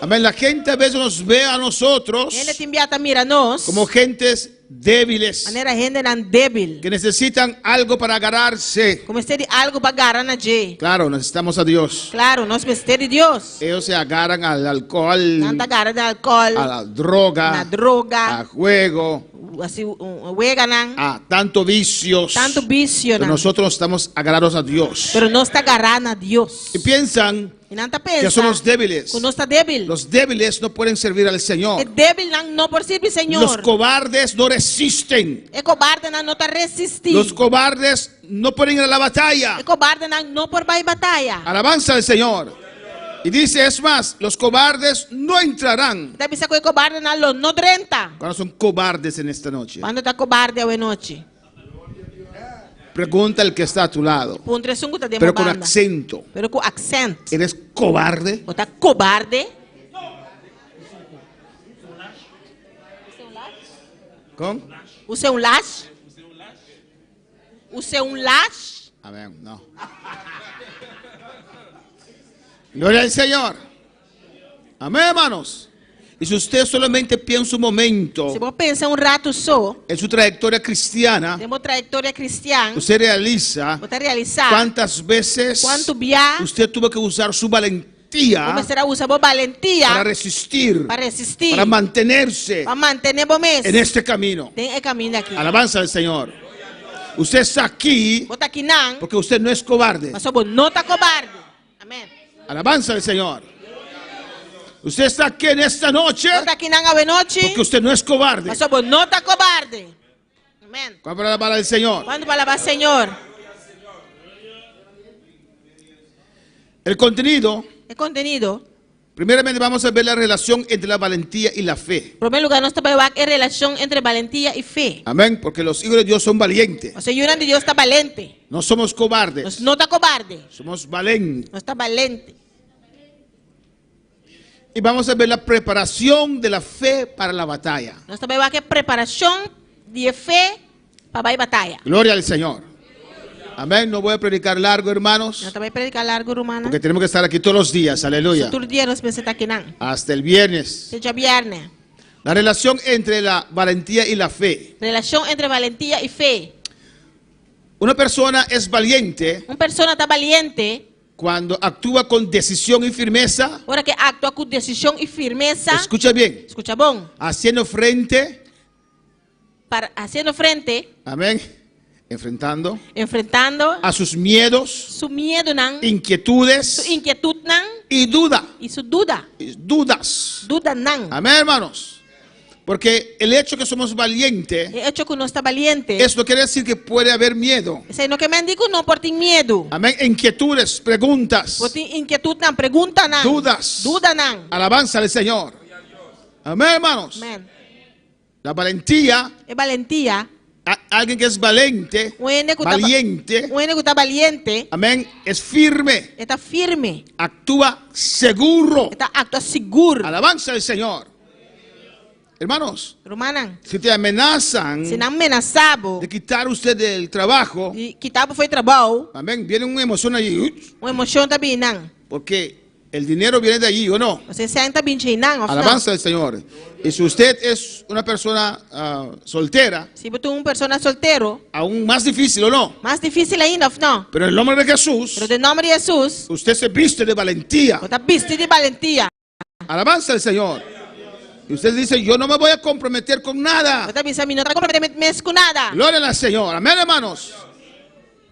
Amén. La gente a veces nos ve a nosotros Ele te envia mira nós, como gentes débiles maneira gente não débil, que necesitan algo para agarrarse. como se de algo para agarrar na G. Claro, necesitamos a Dios. Claro, nós precisamos de Deus. Ellos se agarran al alcohol, Não tá agarra de álcool, a la droga, na droga, a juego, assim, juega não, a tanto vicios. tanto vício Pero não. nosotros estamos agarrados a Dios. Pero nós está agarrando a Deus. Y piensan E não tá que pensando somos débiles. que nós está débil. Los débiles no pueden servir al É Señor. débil não por servir Los Senhor. cobardes no resisten. É cobarde não tá resistir. Los cobardes no pueden ir a la batalla. É cobarde não por vai batalha. Alabanza al Señor. Y dice, es más, los cobardes no entrarán. Deve ser que é cobarde não no drenta. Cuando son cobardes en esta noche. Quando tá cobarde hoje noite. Pregunta al que está a tu lado. Pontre sungu tá de Pero con banda. acento. Pero com accent. ¿Eres cobarde? Ou tá cobarde? ¿Con? Use lash? Use lash? Amén, no. Gloria al Señor. Amén, hermanos. Y si usted solamente piensa un momento Se vos pensa rato só, en su trayectoria cristiana, temos trajetória cristã, usted realiza vou realizar cuántas veces quanto via, usted tuvo que usar su valentía começará a usar vos valentia para resistir, para resistir, para mantenerse para manter vos mesmo. en este camino. Tem o caminho aqui. Alabanza al Señor. Usted está aquí Vos tá aqui não, porque usted no es cobarde. mas só vos não tá cobarde. Amém. Alabanza al Señor. Usted está aquí en esta noche Nota aqui na noite. porque usted no es cobarde. Mas só não tá cobarde. Amém. ¿Cuál es la palabra del Señor? Quando palavra Senhor. El contenido, É contenido. primeramente vamos a ver la relación entre la valentía y la fe. Em primeiro lugar, nós estamos a ver a relação entre valentia e fé. Amén, porque los hijos de Dios son valientes. O Senhor de Deus está valente. No somos cobardes, Nós não está cobarde. somos valentes. Nós está valente. Y vamos a ver la preparación de la fe para la batalla. Nós estamos a ver a preparação de fé para a batalha. Gloria al Señor. Amén, no voy a predicar largo, hermanos, Nós estamos a predicar largo, romana. porque tenemos que estar aquí todos los días, aleluya, Todo dia nós pensamos aqui não. hasta el viernes. Seja viernes. La relación entre la valentía y la fe. Relação entre valentia e fé. Una persona es valiente Uma pessoa está valiente cuando actúa con decisión y firmeza. hora que atua com decisão e firmeza. Escucha bien, Escucha bom. haciendo frente, Para haciendo frente, amén, enfrentando enfrentando a sus miedos, su medo não, inquietudes su inquietud não y dudas. e su duda. Duda não. Amén, hermanos. Porque el hecho que somos valientes, É hecho que nós está valiente. eso no quiere decir que puede haber miedo. Isso aí não que me digo não por ter medo. Amén, inquietudes, preguntas, Por ter inquietud não, pergunta não. dudas. Duda não. Alabanza al Señor. Amén, hermanos. Amém. La valentía, É valentia. alguien que es valiente, Um ene que está valiente, amén, es firme, está firme, actúa seguro. está actua seguro. Alabanza al Señor. Hermanos, Romana, si te amenazan se não ameaçava, de quitar usted del trabajo, e que estava foi trabalho, amén, viene una emoción allí, uma emoção também não. porque el dinero viene de allí, ¿o no? Você senta bem cheio não, Alabanza al Señor. Y si usted es una persona soltera, se você é uma pessoa solteiro, aún más difícil, ¿o no? mais difícil ainda, não. Pero en el nombre de Jesús, Pero em nome de Jesus, usted se viste de valentía. você está vestido de valentia. Alabanza al Señor. Y usted dice, yo no me voy a comprometer con nada. Você está pensando, não está comprometendo com nada. Gloria al Señor. Amén, hermanos.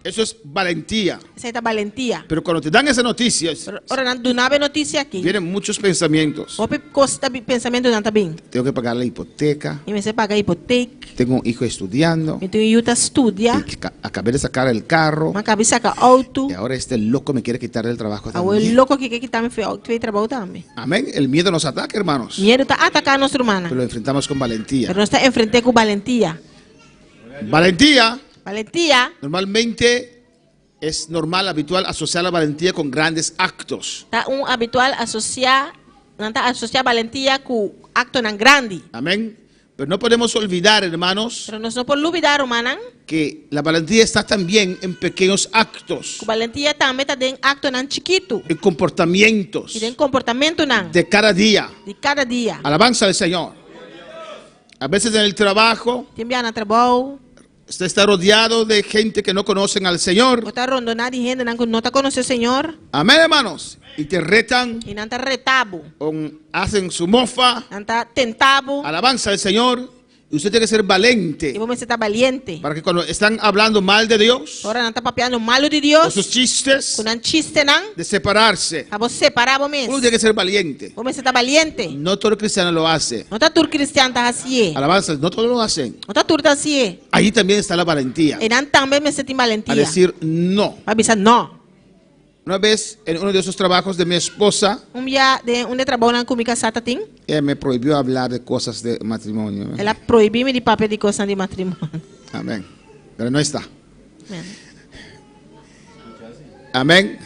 Eso es valentía. Essa é a valentia. Pero cuando te dan esas noticias, Ora, não do nada notícia aqui. vienen muchos pensamientos. O costa pensamento não está bem. Tengo que pagar la hipoteca. E você paga a hipoteca. Tengo un hijo estudiando. Então, eu estudia. Y acabé de sacar el carro. Uma cabeça com auto. Y ahora este loco me quiere quitar el trabajo O también. louco que quer quitar meu trabalho também. Amén. El miedo nos ataca, hermanos. Medo está atacando nossa irmã. Pero lo enfrentamos con valentía. Pero nós está enfrentando com valentia. Valentía, Valentia normalmente es normal, habitual asociar la valentía con grandes actos. está habitual associar, não está associar valentia com acto não grande. Amén. Pero no podemos olvidar, hermanos, Pero nós não podemos olvidar, irmã, que la valentía está también en pequeños actos, que valentia também está em acto não chiquito. en comportamientos E em comportamento não. de cada día. De cada dia. Alabanza al Señor. A veces en el trabajo, Tem dia no trabalho. usted está rodeado de gente que no conocen al Señor. Ou está rondonado de gente que não está conhecendo o Senhor. Amén, hermanos. Y te retan, E não está retabo. hacen su mofa. Não está tentado. Alabanza al Señor. Y usted tiene que ser valente E você está valiente. para que cuando están hablando mal de Dios, Agora não está papeando malo de con Deus. sus chistes, Com um chiste não. de separarse, A você separar uno mesmo. tiene que ser valiente. Você está valiente. No todo cristiano lo hace. Não está tudo cristiano tá assim. Alabanza, no todos lo hacen. Não está tudo assim. Ahí también está la valentía. E não também me senti A valentia. decir no. Vai pensar não. Una vez en uno de esos trabajos de mi esposa, Dia de onde trabalho comigo casata tem. ella me prohibió hablar de cosas de matrimonio. Ela proibiu-me de papel de coisa de matrimônio. Amén. Pero no está. Amém. Amén.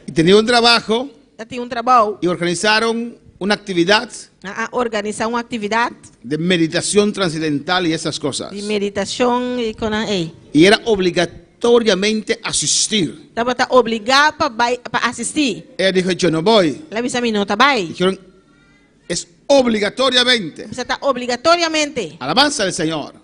Y tenía un trabajo Eu tinha trabalho y organizaron una actividad a organizar uma atividade de meditación trascendental y esas cosas. de meditação e com a Y era obligatoriamente asistir. estava tá obrigado para assistir. Ella dijo, yo no voy. Ela disse a mim não tá bem. Dijeron, es obligatoriamente. Você está obrigatoriamente. Alabanza del Señor.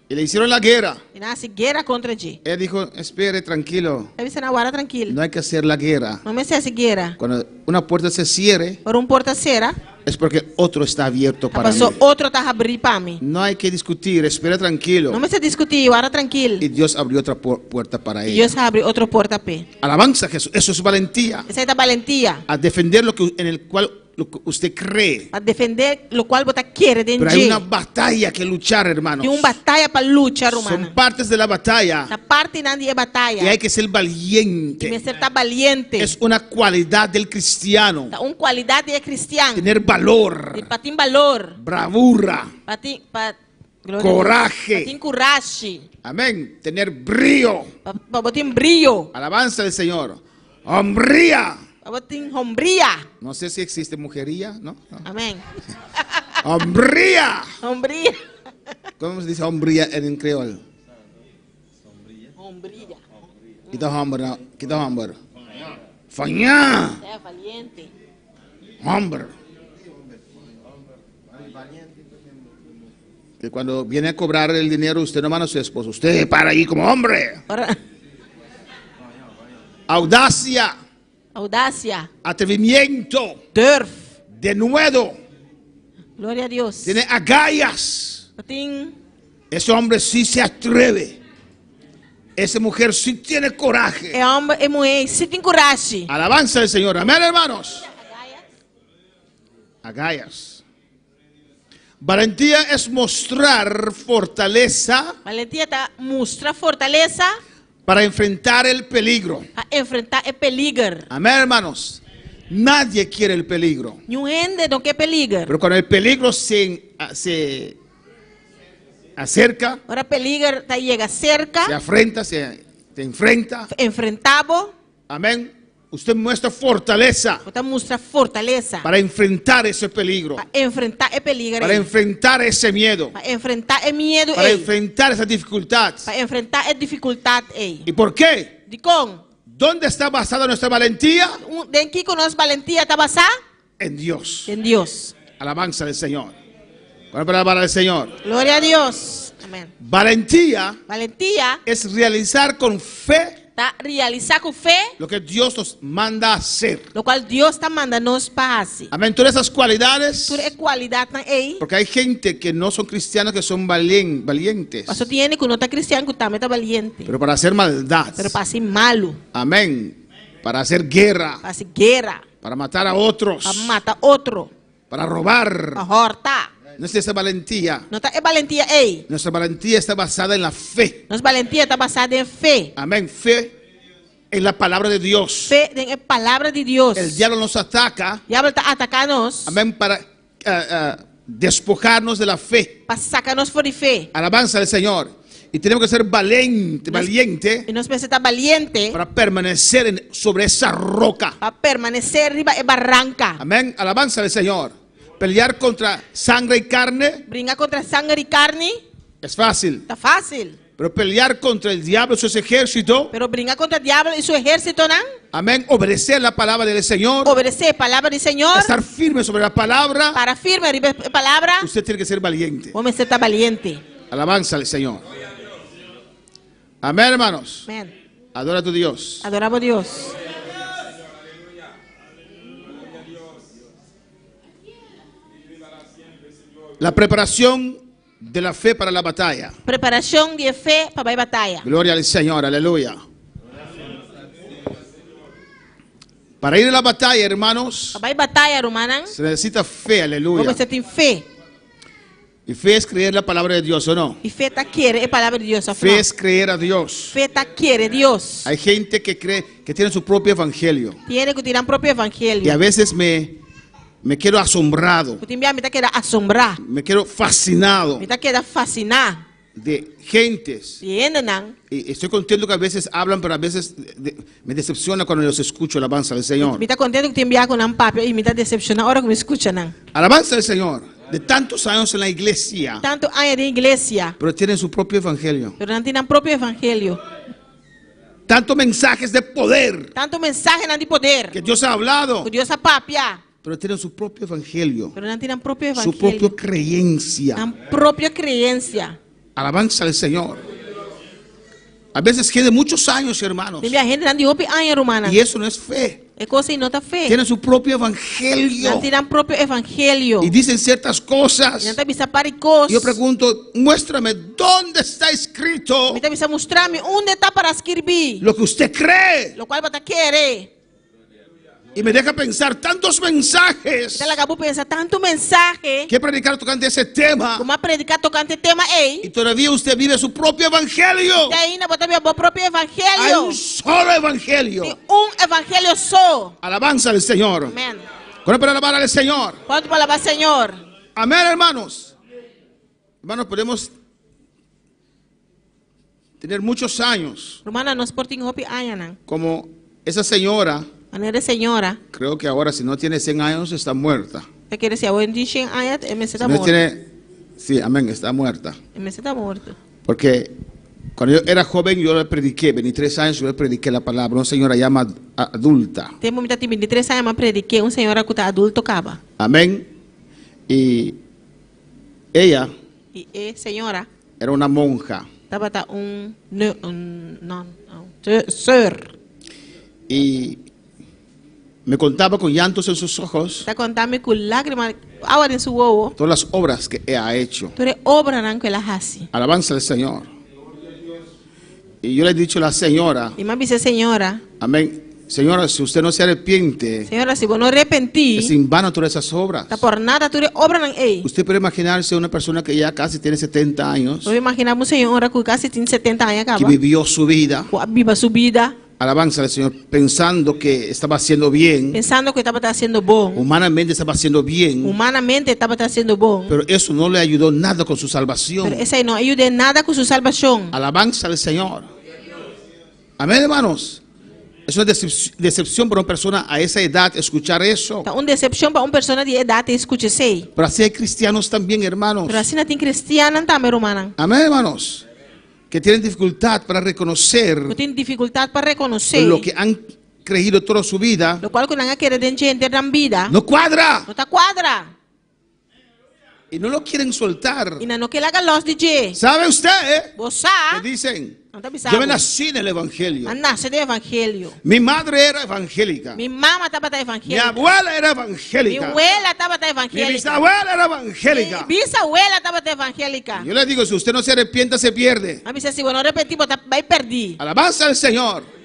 Y le hicieron la guerra. E na guerra contra ti. Ella dijo, espere, tranquilo. Ela disse na hora tranquilo. No hay que hacer la guerra. Não me se guerra. Cuando una puerta se cierre, Por porta cera, es porque otro está abierto para Passou mí. outro tá abrir para mim. No hay que discutir, espera tranquilo. Não me se discutir, agora tranquilo. Y Dios abrió otra puerta para E ella. Deus abre outra porta pé. Alabanza a Jesús. Eso es valentía. Essa é da valentia. A defender lo que en el cual lo que usted cree. Para defender lo qual você quer dentro Pero hay de. una batalla que luchar, hermanos. Tem uma batalha para lutar, Son romana. partes de la batalla Na parte não é batalha. que hay que ser Que me valiente. ser tá valiente. Es una cualidad del cristiano. Tá qualidade é cristiano. Tener valor, Para ter valor. bravura, Para ter coraje. Para ter coragem. amén. Tener brío. Para ter brilho. Alabanza del Señor. Hombría. Para ter hombria. No sé si existe mujería, ¿no? No. Amém. Hombría. Hombria. ¿Cómo se dice hombría en creol? Hombria. Quita hombre, quita hombre. Fañá. É valiente. Hombre. Que cuando viene a cobrar el dinero, usted no manda a su esposo. Usted para ahí como hombre. Ora, Audacia. audácia. Atrevimiento. Durf. Denuedo. Glória a Deus. Tiene agallas. Tem Ese hombre sí se atreve. Esa mujer sí tiene coraje. é homem e mulher, se tem coragem. Alabanza del Señor. Amén, hermanos. Agallas. Valentía es mostrar fortaleza Valentia tá mostra fortaleza para enfrentar el peligro. a enfrentar o peligro. Amén, hermanos. Nadie quiere el peligro. Nenhum gente não quer peligro. Pero cuando el peligro se acerca, Ora peligro tá chega cerca, se afrenta, te enfrenta. enfrentavo, Amén. Usted muestra fortaleza você mostra fortaleza para enfrentar ese peligro, para enfrentar o peligro, para enfrentar ese miedo, para enfrentar o medo, para enfrentar esa dificultad. para enfrentar a dificuldade. ¿Y por qué? De com? ¿Dónde está basada nuestra valentía? De que con nossa valentia tá basada En Dios. em Deus. Alabanza del Señor. ¿Cuál es la palabra del Señor? Glória a Deus. Amém. Valentía Valentia es realizar con fe tá realizar com fé, lo que Dios nos manda a hacer. lo qual Deus está mandando nos fazer. Amén. Todas esas cualidades, Tudo é qualidade na aí. porque hay gente que no son cristianos que son valientes, Mas tiene que não está cristiano que também está valiente. pero para hacer maldad. Pero para ser malo, Amén. Para hacer guerra, para ser guerra, para matar a otros, para matar outro, para robar. para hortar. No es esa valentía. Não tá é valentia aí. Nuestra valentía está basada en la fe. Nossa valentia está basada em fé. Amén. Fe en la palabra de Dios. Fé em a palavra de Deus. El diablo nos ataca. O diabo está atacando nós Amén. Para despojarnos de la fe. para sacar-nos fora de fé. Alabanza del Señor. Y tenemos que ser valiente E nós precisamos estar valiente para permanecer sobre esa roca. para permanecer riba e barranca. Amén. Alabanza del Señor. Pelear contra sangre y carne Brincar contra sangue e carne es fácil. está fácil. Pero pelear contra el diablo y su ejército, Pero brincar contra o diabo e seu exército, não? amén, obedecer la palabra del Señor, Obedecer a palavra do Senhor. estar firme sobre la palabra, Para firme riba a palavra, usted tiene que ser valiente. vamos estar valiente. Alabanza al Señor. Amén, hermanos. Amém. Adora a tu Dios. Adoramos a Deus. La preparación de la fe para la batalla. Preparação de fé para a batalha. Gloria al Señor, aleluya. Para ir a la batalla, hermanos, Para a batalha, romana, se necesita fe, aleluya. vamos ter fé. Y fe es creer la palabra de Dios, ¿o no? E fé está querer a palavra de Deus. Fe es creer a Dios. Fé está querer Deus. Hay gente que cree que tiene su propio evangelio. Tiene que tirar o próprio Y a evangelho. veces me quedo asombrado, O time me está querendo assombrar. me quedo fascinado Me está querendo fascinar. de gentes. E ainda não. Y estoy contento que a veces hablan, pero a veces me decepciona cuando los escucho, alabanza del Señor. Me está contente que te enviar com um papel e me está decepcionado a hora que me escuta, não. Alabanza del Señor. De tantos años en la iglesia, Tanto anos de igreja, pero tienen su propio evangelio. pero não tem o próprio evangelho. Tantos mensajes de poder Tanto mensagem não de poder. que Dios ha hablado, Que Deus apapia, pero tienen su propio evangelio, pero não tem o próprio su propia evangelho. creencia. A própria crença. Alabanza del Señor. A veces tiene muchos años, hermanos, Tem a gente não de 8 anos, romana. y eso no es fe. É coisa e não tá fé. tienen su propio evangelio Não tiram próprio evangelho. y dicen ciertas cosas. Não tá bisa paricos. Yo pregunto, muéstrame dónde está escrito Me tá bisa mostrar-me onde tá para escrever. lo que usted cree. Lo qual bata querer. Y me deja pensar tantos mensajes Então acabou pensar tanto mensagem. que predicar tocante ese tema Como a predicar tocante tema y ei. todavía usted vive su propio evangelio. E ainda bota meu próprio Hay evangelho. un solo evangelio. Tem evangelho só. Alabanza al Señor. Amém. ¿Cuándo para alabar al Señor? Pode falar, Senhor. Amén, hermanos. Hermanos, podemos tener muchos años Romana nos porting hopi ayanan. como esa señora. Maneira senhora. Creo que ahora si no tiene 100 años está muerta. Te quer dizer, hoje dizem ayat, me se tá Si no morto. tiene, sí, amén, está muerta. Me se tá morto. Porque cuando yo era joven yo le prediqué, 23 años yo le prediqué la palabra. Una señora llama adulta. Tem muita time de 3 anos, mas prediquei senhora que tá adulto caba. Amén. Y ella E senhora era una monja. tava tá non, sir. Y me contaba con llantos en sus ojos Tá contando com lágrimas, água em seu ovo. todas las obras que ella ha hecho. Tu obra não que ela hasi. Alabanza al Señor. Y yo le he dicho a la señora, E mas dice senhora, amén, señora, si usted no se arrepiente, senhora, se você não arrepentir, es en vano todas esas obras. tá por nada tu obra não ei. Usted puede imaginarse una persona que ya casi tiene 70 años, Eu imaginava uma senhora que quase tem 70 anos que acaba. vivió su vida, Viva sua vida, alabanza al Señor, pensando que estaba haciendo bien, pensando que estava sendo bom. humanamente estaba haciendo bien, Humanamente estava sendo bom. pero eso no le ayudó nada con su salvación. Pero essa aí não ajuda nada com sua salvação. Alabanza al Señor. Amén, hermanos. Es una decepción para una persona a esa edad escuchar eso. Tá uma decepção para uma pessoa de idade escutar isso. Pero así hay cristianos también, hermanos. Pero assim não tem cristiana também, romana. Amén, hermanos. Que tienen dificultad para reconocer Eu tenho dificuldade para reconhecer lo que han creído toda su vida. lo qual que não quer gente na vida. No cuadra. Não tá quadra. Y no lo quieren soltar. E não que laga los de ¿Sabe usted? Você Que dicen, não tá yo pensando. me nací en el Evangelio. Mas nasce do evangelho. Mi madre era evangélica. Minha mama estava da Mi evangelho. abuela era Minha evangélica. abuela estava da Mi evangélica. bisabuela era evangélica. Minha bisabuela estava da evangélica. Yo le digo, si usted no se arrepienta, se pierde. Mas se você não repetir, você vai perder. Alabanza al Señor.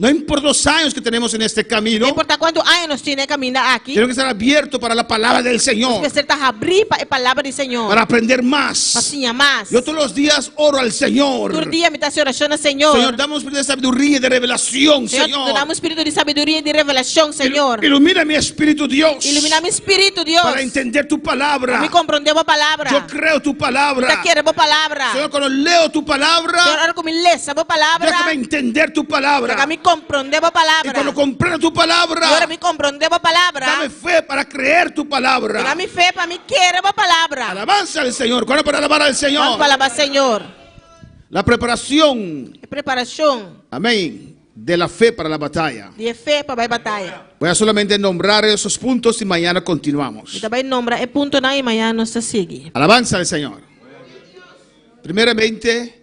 No importa los años que tenemos en este camino, Não importa quantos anos tiene caminhar aqui. tenemos que estar abiertos para la palabra del Señor, Você está abrir para a palavra do Senhor. para aprender más. Assim mais. Yo todos los días oro al Señor. Todo dia me está orando, Senhor. Señor, dame un espíritu de sabiduría y de revelación, Senhor, Señor. dá-me um espírito de sabedoria e de revelação, Senhor. Ilumina mi espíritu, Dios, Ilumina meu espírito, Deus. para entender tu palabra. Me compreender a palavra. Yo creo tu palabra. Eu quero a palavra. Señor, cuando leo tu palabra, Senhor, ahora como leça a palavra. déjame entender tu palabra. Déjame compreender a palavra. Y cuando comprendo tu Agora palabra, me compreender a palavra. dame fe para creer tu palabra. Dá-me fé para me querer a palavra. Alabanza al Señor. ¿Cuándo para alabar al Vamos Señor? falar, Senhor. La preparación, Preparação amén, de la fe para la batalla. de fé para a batalha. Voy a solamente nombrar esos puntos y mañana continuamos. E também nombra é ponto na e amanhã nós seguir. Alabanza al Señor. Primeramente,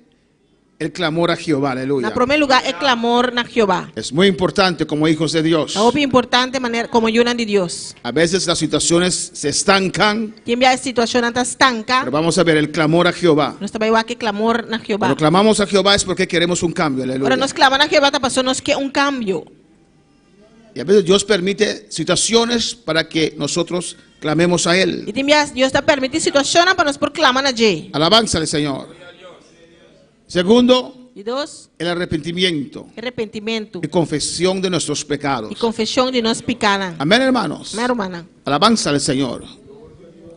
el clamor a Jehová. Na Aleluya. primeiro lugar é clamor na Jeová. Es muy importante como hijos de Dios. É muito importante maneira como eu de Deus. A veces las situaciones se estancan, Tem a situação está estanca. pero vamos a ver el clamor a Jehová. Nós também vai que clamor na Jeová. Cuando clamamos a Jehová es porque queremos un cambio. Agora Aleluya. nós clamamos na Jeová, tá passando nós que cambio. Y a veces Dios permite situaciones para que nosotros clamemos a Él. E tem Deus está permitindo situação para nós por clamar na J. Alabanza al Señor. Segundo, E dois, el arrepentimiento arrependimento y confesión de nuestros pecados. e confissão de nós pecados. Amén, hermanos. Minha irmã, Alabanza al Señor.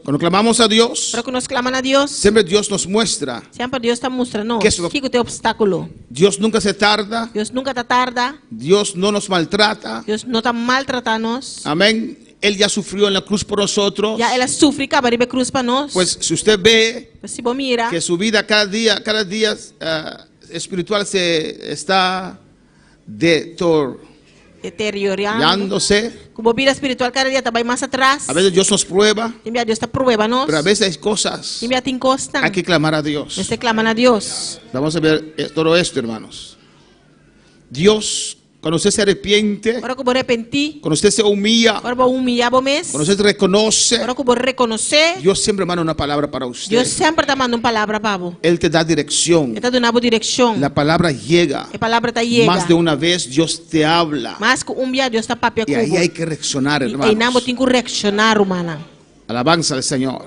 Cuando clamamos a Dios, para que nós clamamos a Deus, siempre Dios nos muestra. sempre Deus está mostrando Que isso- que o teu obstáculo. Dios nunca se tarda. Deus nunca está tarda. Dios no nos maltrata. Deus não está maltratando-nos. Amén. Él ya sufrió en la cruz por nosotros. Já ela sofre acaba de cruz para nós. Pues si usted ve Se você mira, que su vida cada día espiritual se está deteriorando. Como vida espiritual cada dia também mais atrás. A veces Dios nos prueba, Tem Deus está prueba-nos. pero a veces hay cosas. Tem te encosta. Hay que clamar a Dios. Você clama a Deus. Vamos a ver todo esto, hermanos. Dios cuando usted se arrepiente, Ora que vos arrepentí. cuando usted se humilla, Ora vos humillar vos mesmo. cuando usted reconoce, Ora que vos reconocer. Dios siempre manda una palabra para Deus usted. sempre está mandando uma palavra para vos. Él te da dirección. Ele está dando direção. La palabra llega. A palavra está chega. Más de una vez Dios te habla. Mas que dia Deus está papia Y ahí cubo. hay que reaccionar, E aí não hermanos. tem que reaccionar, humana. Alabanza al Señor.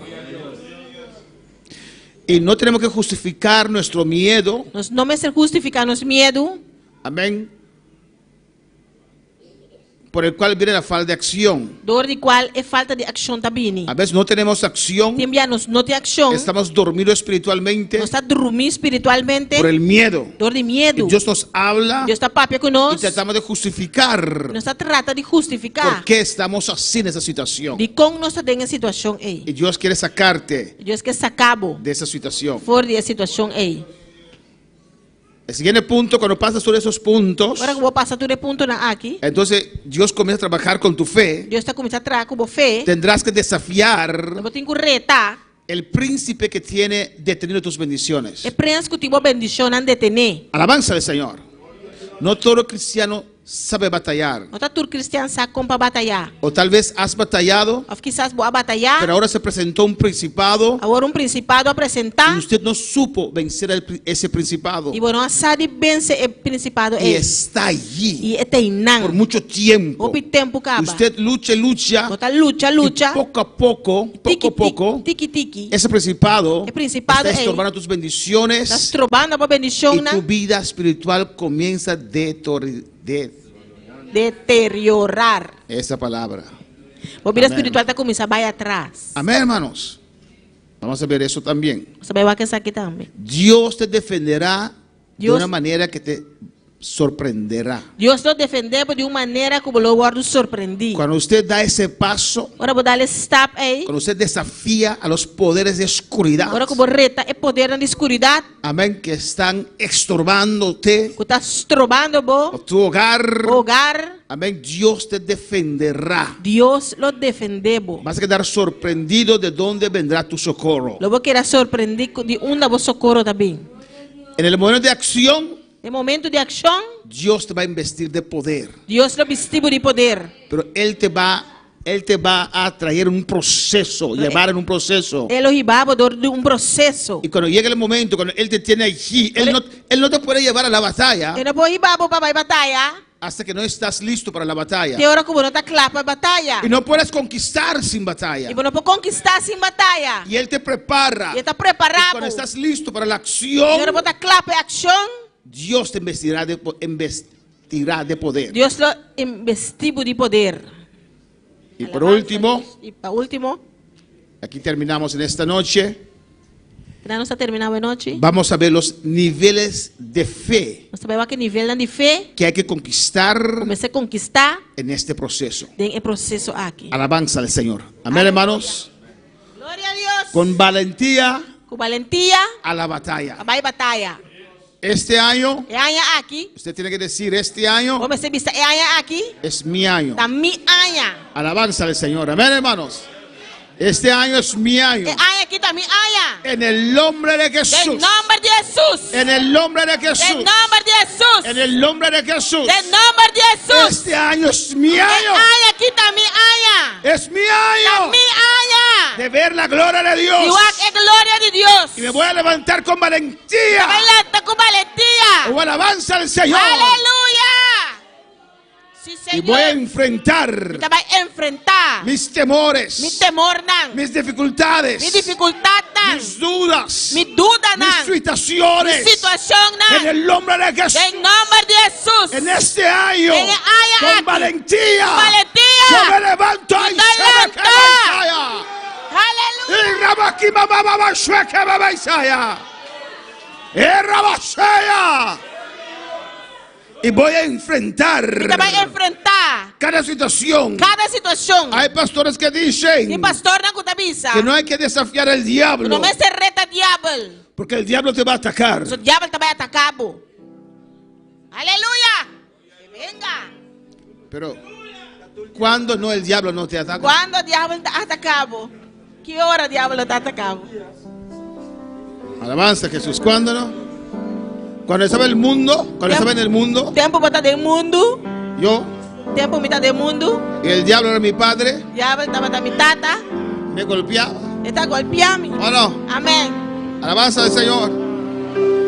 Y no tenemos que justificar nuestro miedo. Nós não me ser justificar nos medo. Amén. Por el cual viene la falta de acción. Dor de qual é falta de ação também. A veces no tenemos acción. Tem dia nós não tem ação. Estamos dormidos espiritualmente Nós está dormir espiritualmente. por el miedo. Dor de Y medo. Dios nos habla Deus está papia y conosco. tratamos de justificar Nós está trata de justificar. por qué estamos así en esa situación. De como nós está em situação aí. Y Dios quiere sacarte Deus quer sacabo de esa situación. fora de situação aí. El siguiente punto, cuando pasas por esos puntos, Agora que eu vou passar tudo ponto na aqui. entonces Dios comienza a trabajar con tu fe. Deus está começando a trabalhar com você. Tendrás que desafiar Eu tenho que retar. el príncipe que tiene detenido tus bendiciones. É pensa que tipo bendição não detener. Alabanza al Señor. No todo cristiano sabe batallar. Não está tudo cristiano sabe como para batalhar. O tal vez has batallado, Ou quizás boa batalhar. pero ahora se presentó un principado Agora principado a y apresentar. usted no supo vencer ese principado. E você não sabe vencer o principado Y é. está allí E é teinão. por mucho tiempo. O tempo acaba. Usted lucha, Você luta, luta. y poco a poco, Tiki, tiki. ese principado El principado está estorbando tus Está bendiciones estrobando a bendição, y tu vida espiritual comienza a deteriorar. esa palabra. A vida Amém. espiritual está começando a ir atrás. Amén, hermanos. Vamos a ver eso también. Você vai ver que isso aqui também. Dios te defenderá de Dios- una manera que te sorprenderá. Deus nos defendeu de uma maneira como eu guardo surpreendi. Cuando usted da ese paso, Agora vou dar esse stop aí. cuando usted desafía a los poderes de oscuridad, Agora que eu vou reta é poder na escuridão. amén, que están estorbándote, Que está estrobando o tu hogar, o hogar. amén, Dios te defenderá. Deus lo defendeu. Vas a quedar sorprendido de dónde vendrá tu socorro. Lo vou querer surpreender de onde vou socorro também. En el momento de acción, No momento de ação, Dios te va a investir de poder, Deus lo vestiu de poder. pero Él te va a traer un proceso, llevar en un proceso. Ele ribava de processo. Y cuando llegue el momento, cuando Él te tiene allí, Él no te puede llevar a la batalla Eu não vou ribava para ir batalha. hasta que no estás listo para la batalla. Tem hora que você não está claro para batalha. Y no puedes conquistar sin batalla. E você não pode conquistar sem batalha. Y Él te prepara. Ele está Y preparado. cuando estás listo para la E acción, agora você está claro para a ação. Dios te investirá de poder. Deus lo investiu de poder. Y por último, E para último, aquí terminamos en esta noche. para não estar terminado a noite, Vamos a ver los niveles de fe nós vai ver que nível de fé que hay que conquistar comecei a conquistar en este proceso. dentro do processo aqui. Alabanza al Señor. Amén, hermanos. Glória a Deus. Con valentía Com valentia, a la batalla. vai batalha. Este año, É anha aqui. usted tiene que decir, este año Comecei a vista é anha aqui. es mi año. Da mi anha. Alabanza al Señor. Amén, hermanos. Este año es mi año. É anha aqui da mi anha. En el nombre de Em Jesús. nome de Jesus. En el nombre de Em Jesús. nome de Jesus. En el nombre de Jesús. Em nome de Jesus. Este año es mi É año. anha aqui da mi anha. Es mi Da año mi anha. de ver la gloria de E Dios. é glória de Deus. Y me voy a levantar con Vai valentía. lá com valentia. O alabanza al Señor. Aleluia. Sim, Y voy a Senhor. enfrentar Você vai enfrentar mis temores, mi temor não. mis dificultades, Mi dificuldade não. mis dudas, Mi dúvida mis não. Mi situaciones. situação En não. el nombre de Jesús. Em nome de Jesus. En este año, En el año con aquí, valentía, con valentía, yo me levanto y me se me levanto. queda Aleluia. y Rabaki Baba Shueke Baba Isaya. Rabashaya. Y voy a enfrentar Você vai enfrentar cada situación. cada situação. Hay pastores que E dicen pastor não contabisa. que no hay que desafiar al diablo, Não é ser reta diabo. porque el diablo te va a atacar. O diabo também atacar. Aleluia. Venga. Pero ¿cuándo no el diablo no te ataca? Quando o diabo está atacado? Que hora o diabo está atacado? Alabanza a Jesús. ¿Cuándo no? Cuando estaba el mundo, cuando estaba en el mundo, Tempo para estar no mundo. yo, Tempo mitad del mundo. y el diablo era mi padre, Diabo estaba da mi tata. me golpeaba. Está golpeando. ¿O no? Amén. Alabanza al Señor.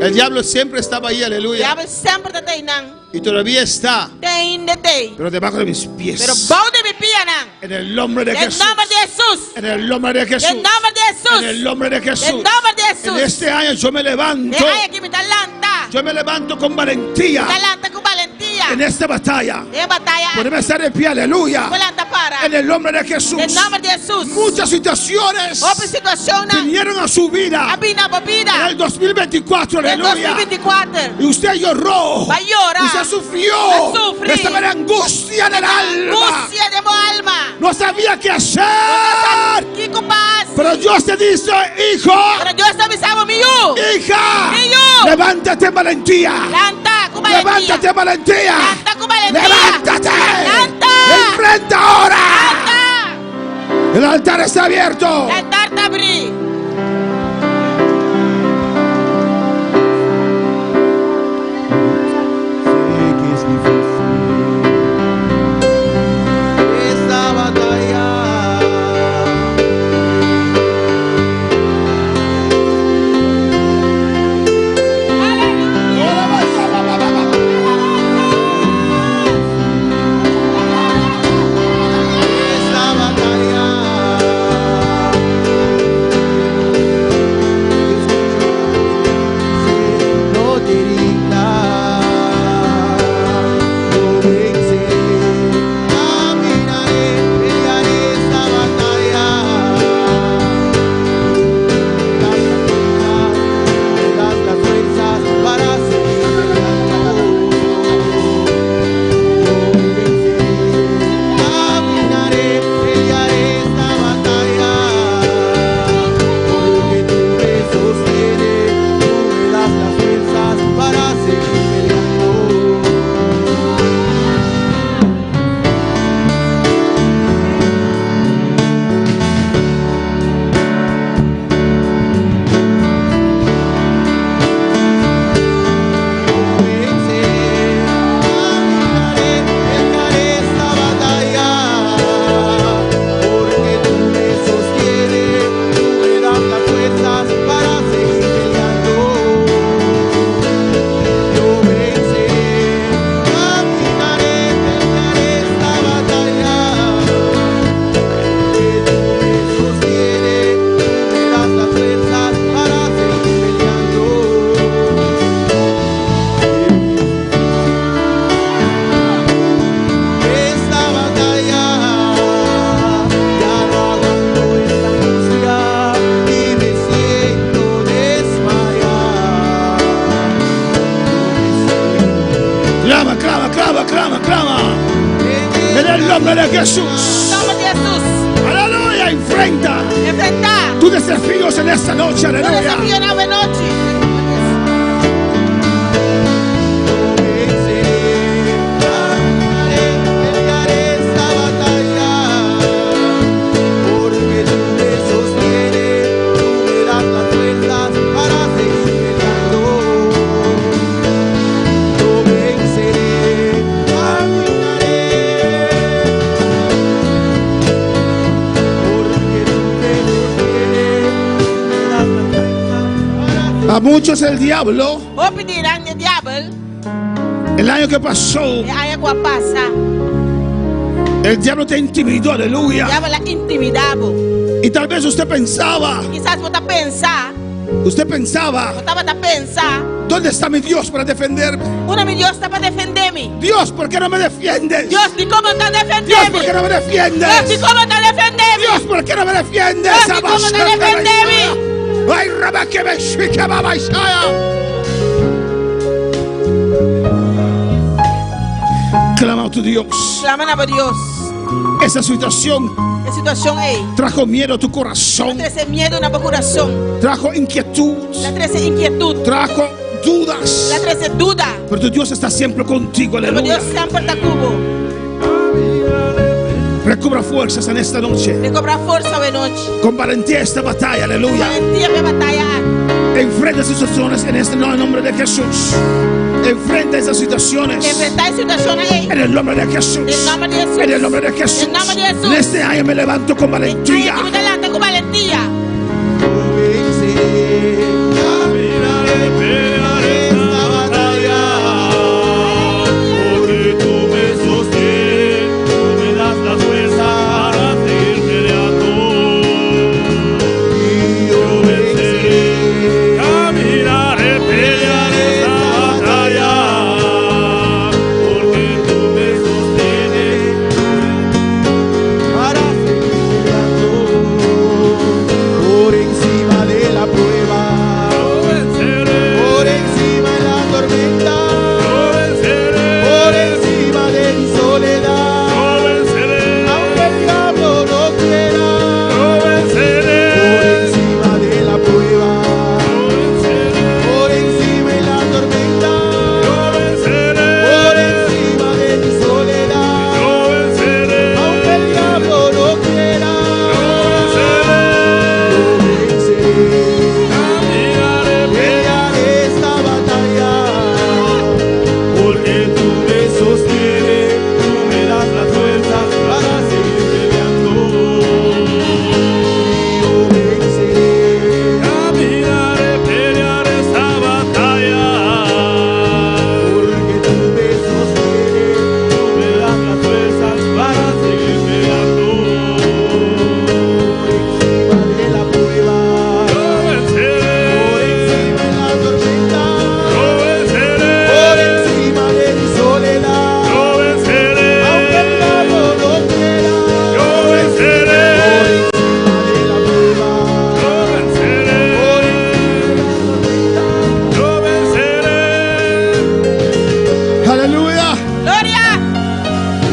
El diablo siempre estaba ahí, aleluya. Diabo sempre está aí, não. Y todavía está, Tem ainda tem. pero debajo de mis pies. Pero bom de mi pia, não. En el nombre de Em Jesús. nome de Jesus. En el nombre de Jesús. Em nome de Jesus. En el nombre de Jesús. Em nome de En Jesus. este año yo me levanto. Deja aqui me talanta. Yo me levanto con valentía Talanta com valentia. en esta batalla. É batalha. Podemos estar de pie, aleluya. Volanta para. En el nombre de Jesús. Em nome de Jesus. Muchas situaciones Outra situação, não. vinieron a su vida Abina en bebida. el 2024, Em aleluya. 2024. Y usted lloró. Vai llorar. Usted sufrió. Vai sofrer. Estaba en angustia del alma. Angústia de minha alma. No sabía qué hacer. Que culpas. Pero Dios te dice, hijo, Pero Deus está avisando mío. hija, Hijo. levántate en valentía. Lanta com valentia. Levántate en valentía. Lanta com valentia. Levántate. Lanta. Enfrenta ahora. Lanta. El altar está abierto. El altar está abrido. Esta batalla esta batalla no te rindas, no venceré, caminaré, pelearé esta batalla. Me das las fuerzas para seguir peleando. No venceré, caminaré, pelearé esta batalla. Porque tú me sostienes, tú me das las fuerzas para seguir peleando. Venceré, caminaré, pelearé esta batalla. Porque tú me sostienes, tú me das las fuerzas para seguir peleando. Yo venceré, caminaré, pelearé esta batalla. Porque tú me sostienes, tú me das las fuerzas para seguir peleando. Esta batalla ya no aguanto esta angustia y me siento desmayar. Clama, clama, clama, clama, clama. En el nombre de Jesús. Em nome de Jesus. Aleluya. Enfrenta Enfrentar. tus desafíos en esta noche. No Aleluya. desafío nova noite. Yo venceré, caminaré, pelearé esta batalla. Porque tú me sostienes, tú me das las fuerzas para seguir peleando. Yo venceré, caminaré. Porque tú me sostienes, tú me das las fuerzas para seguir. A muchos el diablo, Vou pedir a minha diabo. el año que pasó, E aí a passa. el diablo te intimidó. Aleluya. Diabo la intimidava. Y tal vez usted pensaba, Quizás você pensar. Você estava a pensar. ¿dónde está mi Dios para defenderme? Una mi Deus está para defender-me. Dios, ¿por qué no me defiendes? Deus, de como está Dios, defendendo-me? ¿por qué no me Deus, de defiendes? como está defendendo-me? Dios, ¿por qué no me defiendes? Dios, ¿y cómo te defendeme? Ay, Rabba, que me chica, baba, Isaya. Clama a tu Dios. Clamando a Deus. Esa situación A situação é. trajo miedo a tu corazón, Trazer medo no meu coração. trajo inquietud, La trazer inquietude. trajo dudas. La trazer dúvida. Pero tu Dios está siempre contigo, Mas aleluya. Deus sempre está cubo. Recobra fuerzas en esta noche. Recobrar força hoje noite. Con valentía esta batalla, aleluya. Valentia minha batalha. Enfrenta situaciones en este nombre de Jesús. Enfrenta esas situaciones. Enfrentar situaciones En el nombre de Jesús. en el nombre de Jesús. En el nombre de Jesús. En el nombre de Jesús. En este año me levanto con valentía. Ay, delante con valentía. Caminaré, pelearé esta batalla, porque tú me sostienes, tú me das la fuerza para seguir peleando. Y yo venceré. Caminaré, pelearé esta batalla, porque tú me sostienes para seguir peleando. Por encima de la prueba, por encima de la tormenta, por encima de mi soledad, aunque el diablo no quiera, por encima de la prueba, por encima de la tormenta, por encima de mi soledad, aunque el diablo no quiera, pelearé esta batalla, porque tú me sostienes, tú me das las fuerzas para seguir peleando. Y yo venceré. Caminaré, pelearé esta batalla, porque tú me sostienes, tú me das las fuerzas para seguir peleando. Por encima de la prueba, por encima de la tormenta, por encima de mi soledad, aunque el diablo no quiera, por encima de la prueba, por encima de la tormenta. Aleluya. Gloria.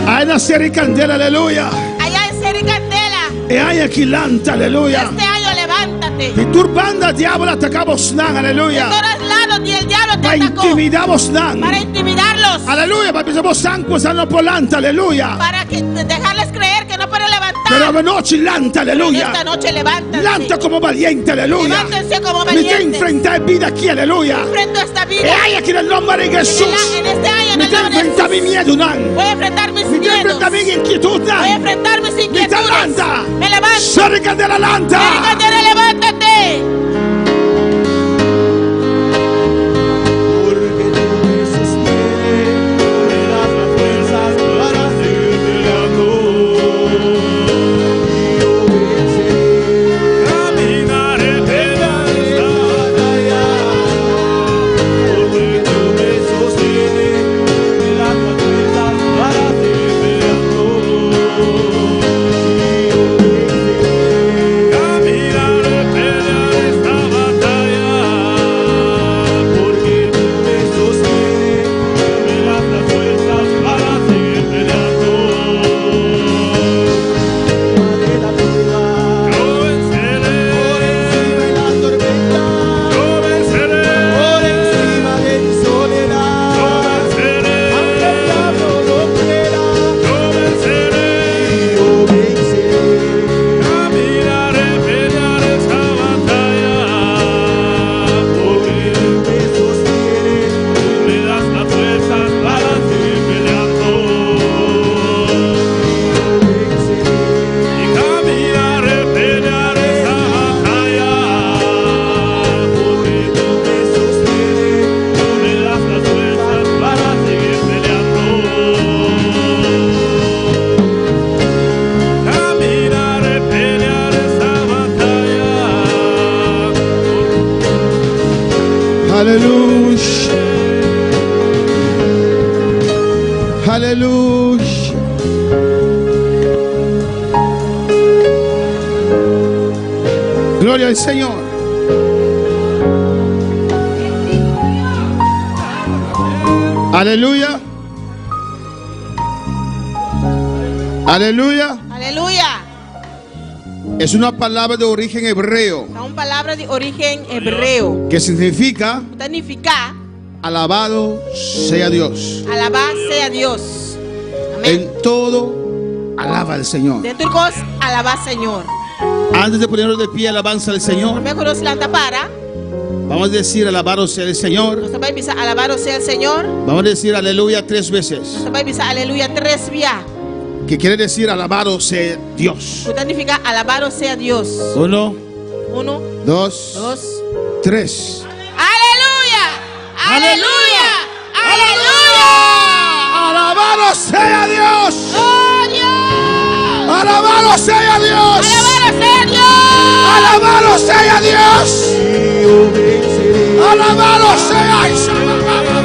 Hay una serie candela. Aleluya. Allá en Serie Candela. Y hay aquilanta. Aleluya. Este año levántate. Y turbanda diablo atacamos nan. Aleluya. De todos lados y el diablo te Para atacó. intimidamos nan. Para intimidarlos. Aleluya. Para que somos santos a no polanta. Aleluya. Para que dejarles creer que no pueden levantar. Pero de noche lanta. Aleluya. Esta noche levántense. Lanta como valiente. Aleluya. Levántense como Me te valientes. enfrentar vida aquí. Aleluya. Enfrento esta Y vida. hay aquí en el nombre de Jesús. En este año, en Me el te nombre de enfrentar mi Jesús. miedo nan. Voy a enfrentar mis Me te miedos. enfrentar mi inquietud Voy a nan. enfrentar mis Me te inquietudes. levanta. Me levanto. Serie candela lanta. Serie Candela, levántate. Porque tú me sostienes, tú me das las fuerzas para seguir peleando. Y yo venceré. Caminaré, pelearé esta batalla, porque tú me sostienes, tú me das las fuerzas para seguir peleando. Y yo venceré. Caminaré, pelearé esta batalla, porque tú me sostienes, tú me das las fuerzas para seguir peleando. De la prueba, yo venceré. Por encima de la tormenta, yo venceré. Por encima de mi soledad, yo venceré. Aunque el diablo no quiera, yo venceré. Y yo venceré. Caminaré, pelearé esta batalla, porque tú me sostienes, tú me das las fuerzas para seguir peleando. Y caminaré, pelearé esta batalla, porque tú me sostienes, tú me das las fuerzas para seguir peleando. Caminaré, pelearé esta batalla. Aleluya. Aleluya. Gloria al Señor. Aleluya. Aleluya. Aleluya. Es una palabra de origen hebreo Es una palabra de origen hebreo. que significa Significa alabado sea Dios. alabar sea Dios. Amén. En todo alaba al Señor. Dentro de cos alabar Señor. Antes de ponernos de pie, alabanza al Señor. Primero que nos lanta para Vamos a decir alabado sea el Señor. Nós também bisa alabado sea el Señor. Vamos a decir aleluya 3 veces. Nós também bisa aleluia 3 vezes. Que quiere decir alabado sea Dios. Que significa alabado sea Dios. 1, 1, 2, 2, 3. aleluya, aleluya, aleluya. Alabado sea Dios. Oh Dios. Alabado sea Dios. Alabado sea Dios. Alabado sea Dios. Alabado sea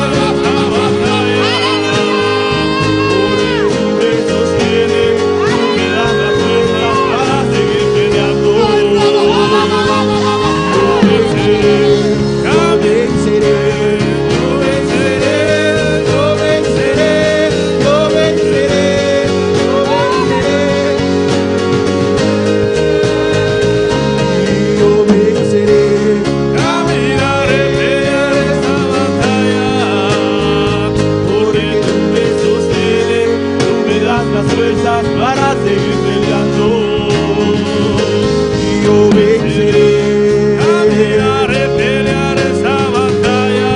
para seguir peleando. Y yo venceré, caminaré, pelearé esa batalla,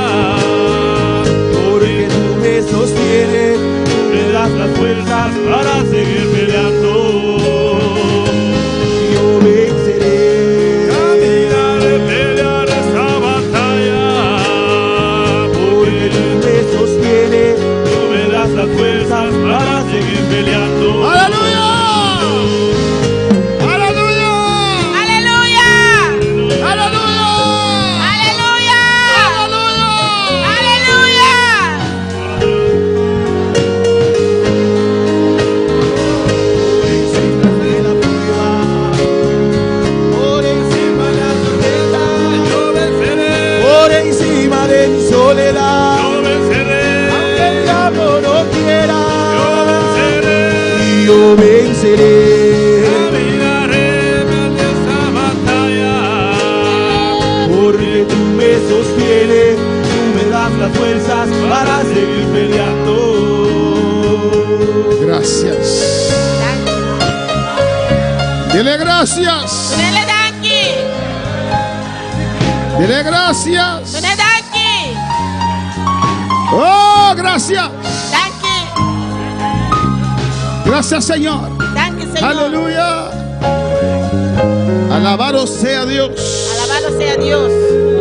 porque tú me sostienes, tú me das las fuerzas para seguir peleando. Y yo venceré, caminaré, pelearé esa batalla, porque tú me sostienes, tú me das las fuerzas para seguir peleando. ¡Aleluya! ¡Aleluya! Aleluya. ¡Aleluya! Aleluya. Por encima de la tormenta, yo venceré. Por encima de mi soledad, yo venceré. Aunque el diablo no quiera, yo venceré. Y yo venceré. Caminaré mediante esta batalla, porque tú me sostienes, tú me das las fuerzas para seguir peleando. Gracias. Dile gracias. Dele danki. Dile gracias. Dele danki. Oh, gracias. Danki. Gracias, Señor. Danki, Señor. Aleluya. Alabado sea Dios. Alabado sea Dios.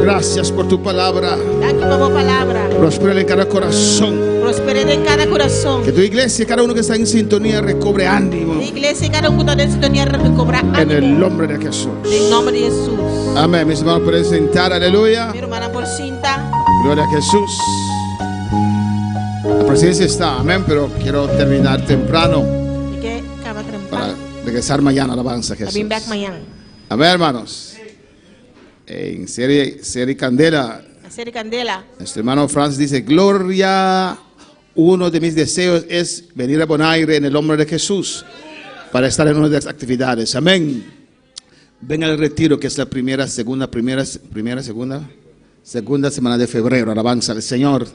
Gracias por tu palabra. Danki por tu palabra. Prospera en cada corazón. Prosperidad en cada corazón. Que tu iglesia, cada uno que está en sintonía, recobre ánimo. La iglesia, cada uno de sintonía recobra En el ánimo. nombre de Jesús. En nombre de Jesús. Amén. Mis hermanos pueden sentar. Aleluya. Mi hermana por cinta. Gloria a Jesús. La presencia está. Amén. Pero quiero terminar temprano Y que acaba para trempando. regresar mañana. Alabanza a I'll Jesús. be back mañana. Amén, hermanos. En serie Candela, Hacer candela. nuestro hermano Francis dice: Gloria, uno de mis deseos es venir a Bonaire en el nombre de Jesús para estar en una de las actividades. Amén. Ven al retiro, que es la segunda semana de febrero. Alabanza al Señor.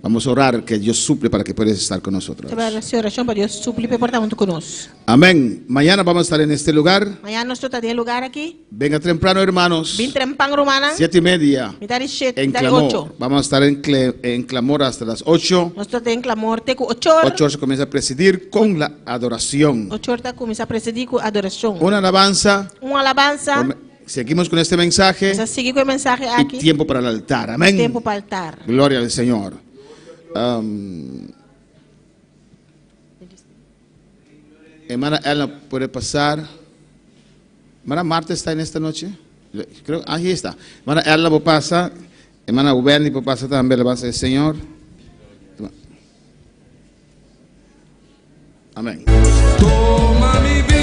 Vamos a orar que Dios suple para que puedas estar con nosotros. Te voy a hacer oración para Dios suplique por tanto con nosotros. Amén. Mañana vamos a estar en este lugar. Mañana nosotros tenemos lugar aquí. Venga temprano, hermanos. Bin trempang rumana. 7:30. Mitad de 7, En mitad de clamor. 8. Vamos a estar en clamor hasta las 8. Nosotros tenemos clamor teku 8 horas. 8 horas se comienza a presidir con la adoración. 8 horas comienza a presidir con adoración. Una alabanza. Una alabanza. Seguimos con este mensaje. O sea, sigue con el mensaje Y aquí. tiempo para el altar. Amén. Tiempo para altar. Gloria al Señor. Hermana Elna, ¿puede pasar? Hermana Marta está en esta noche. Creo, ahí está. Hermana Elna, ¿puede pasar? Hermana Uberni, ¿puede pasar también la base del Señor? Amén. Toma mi vida.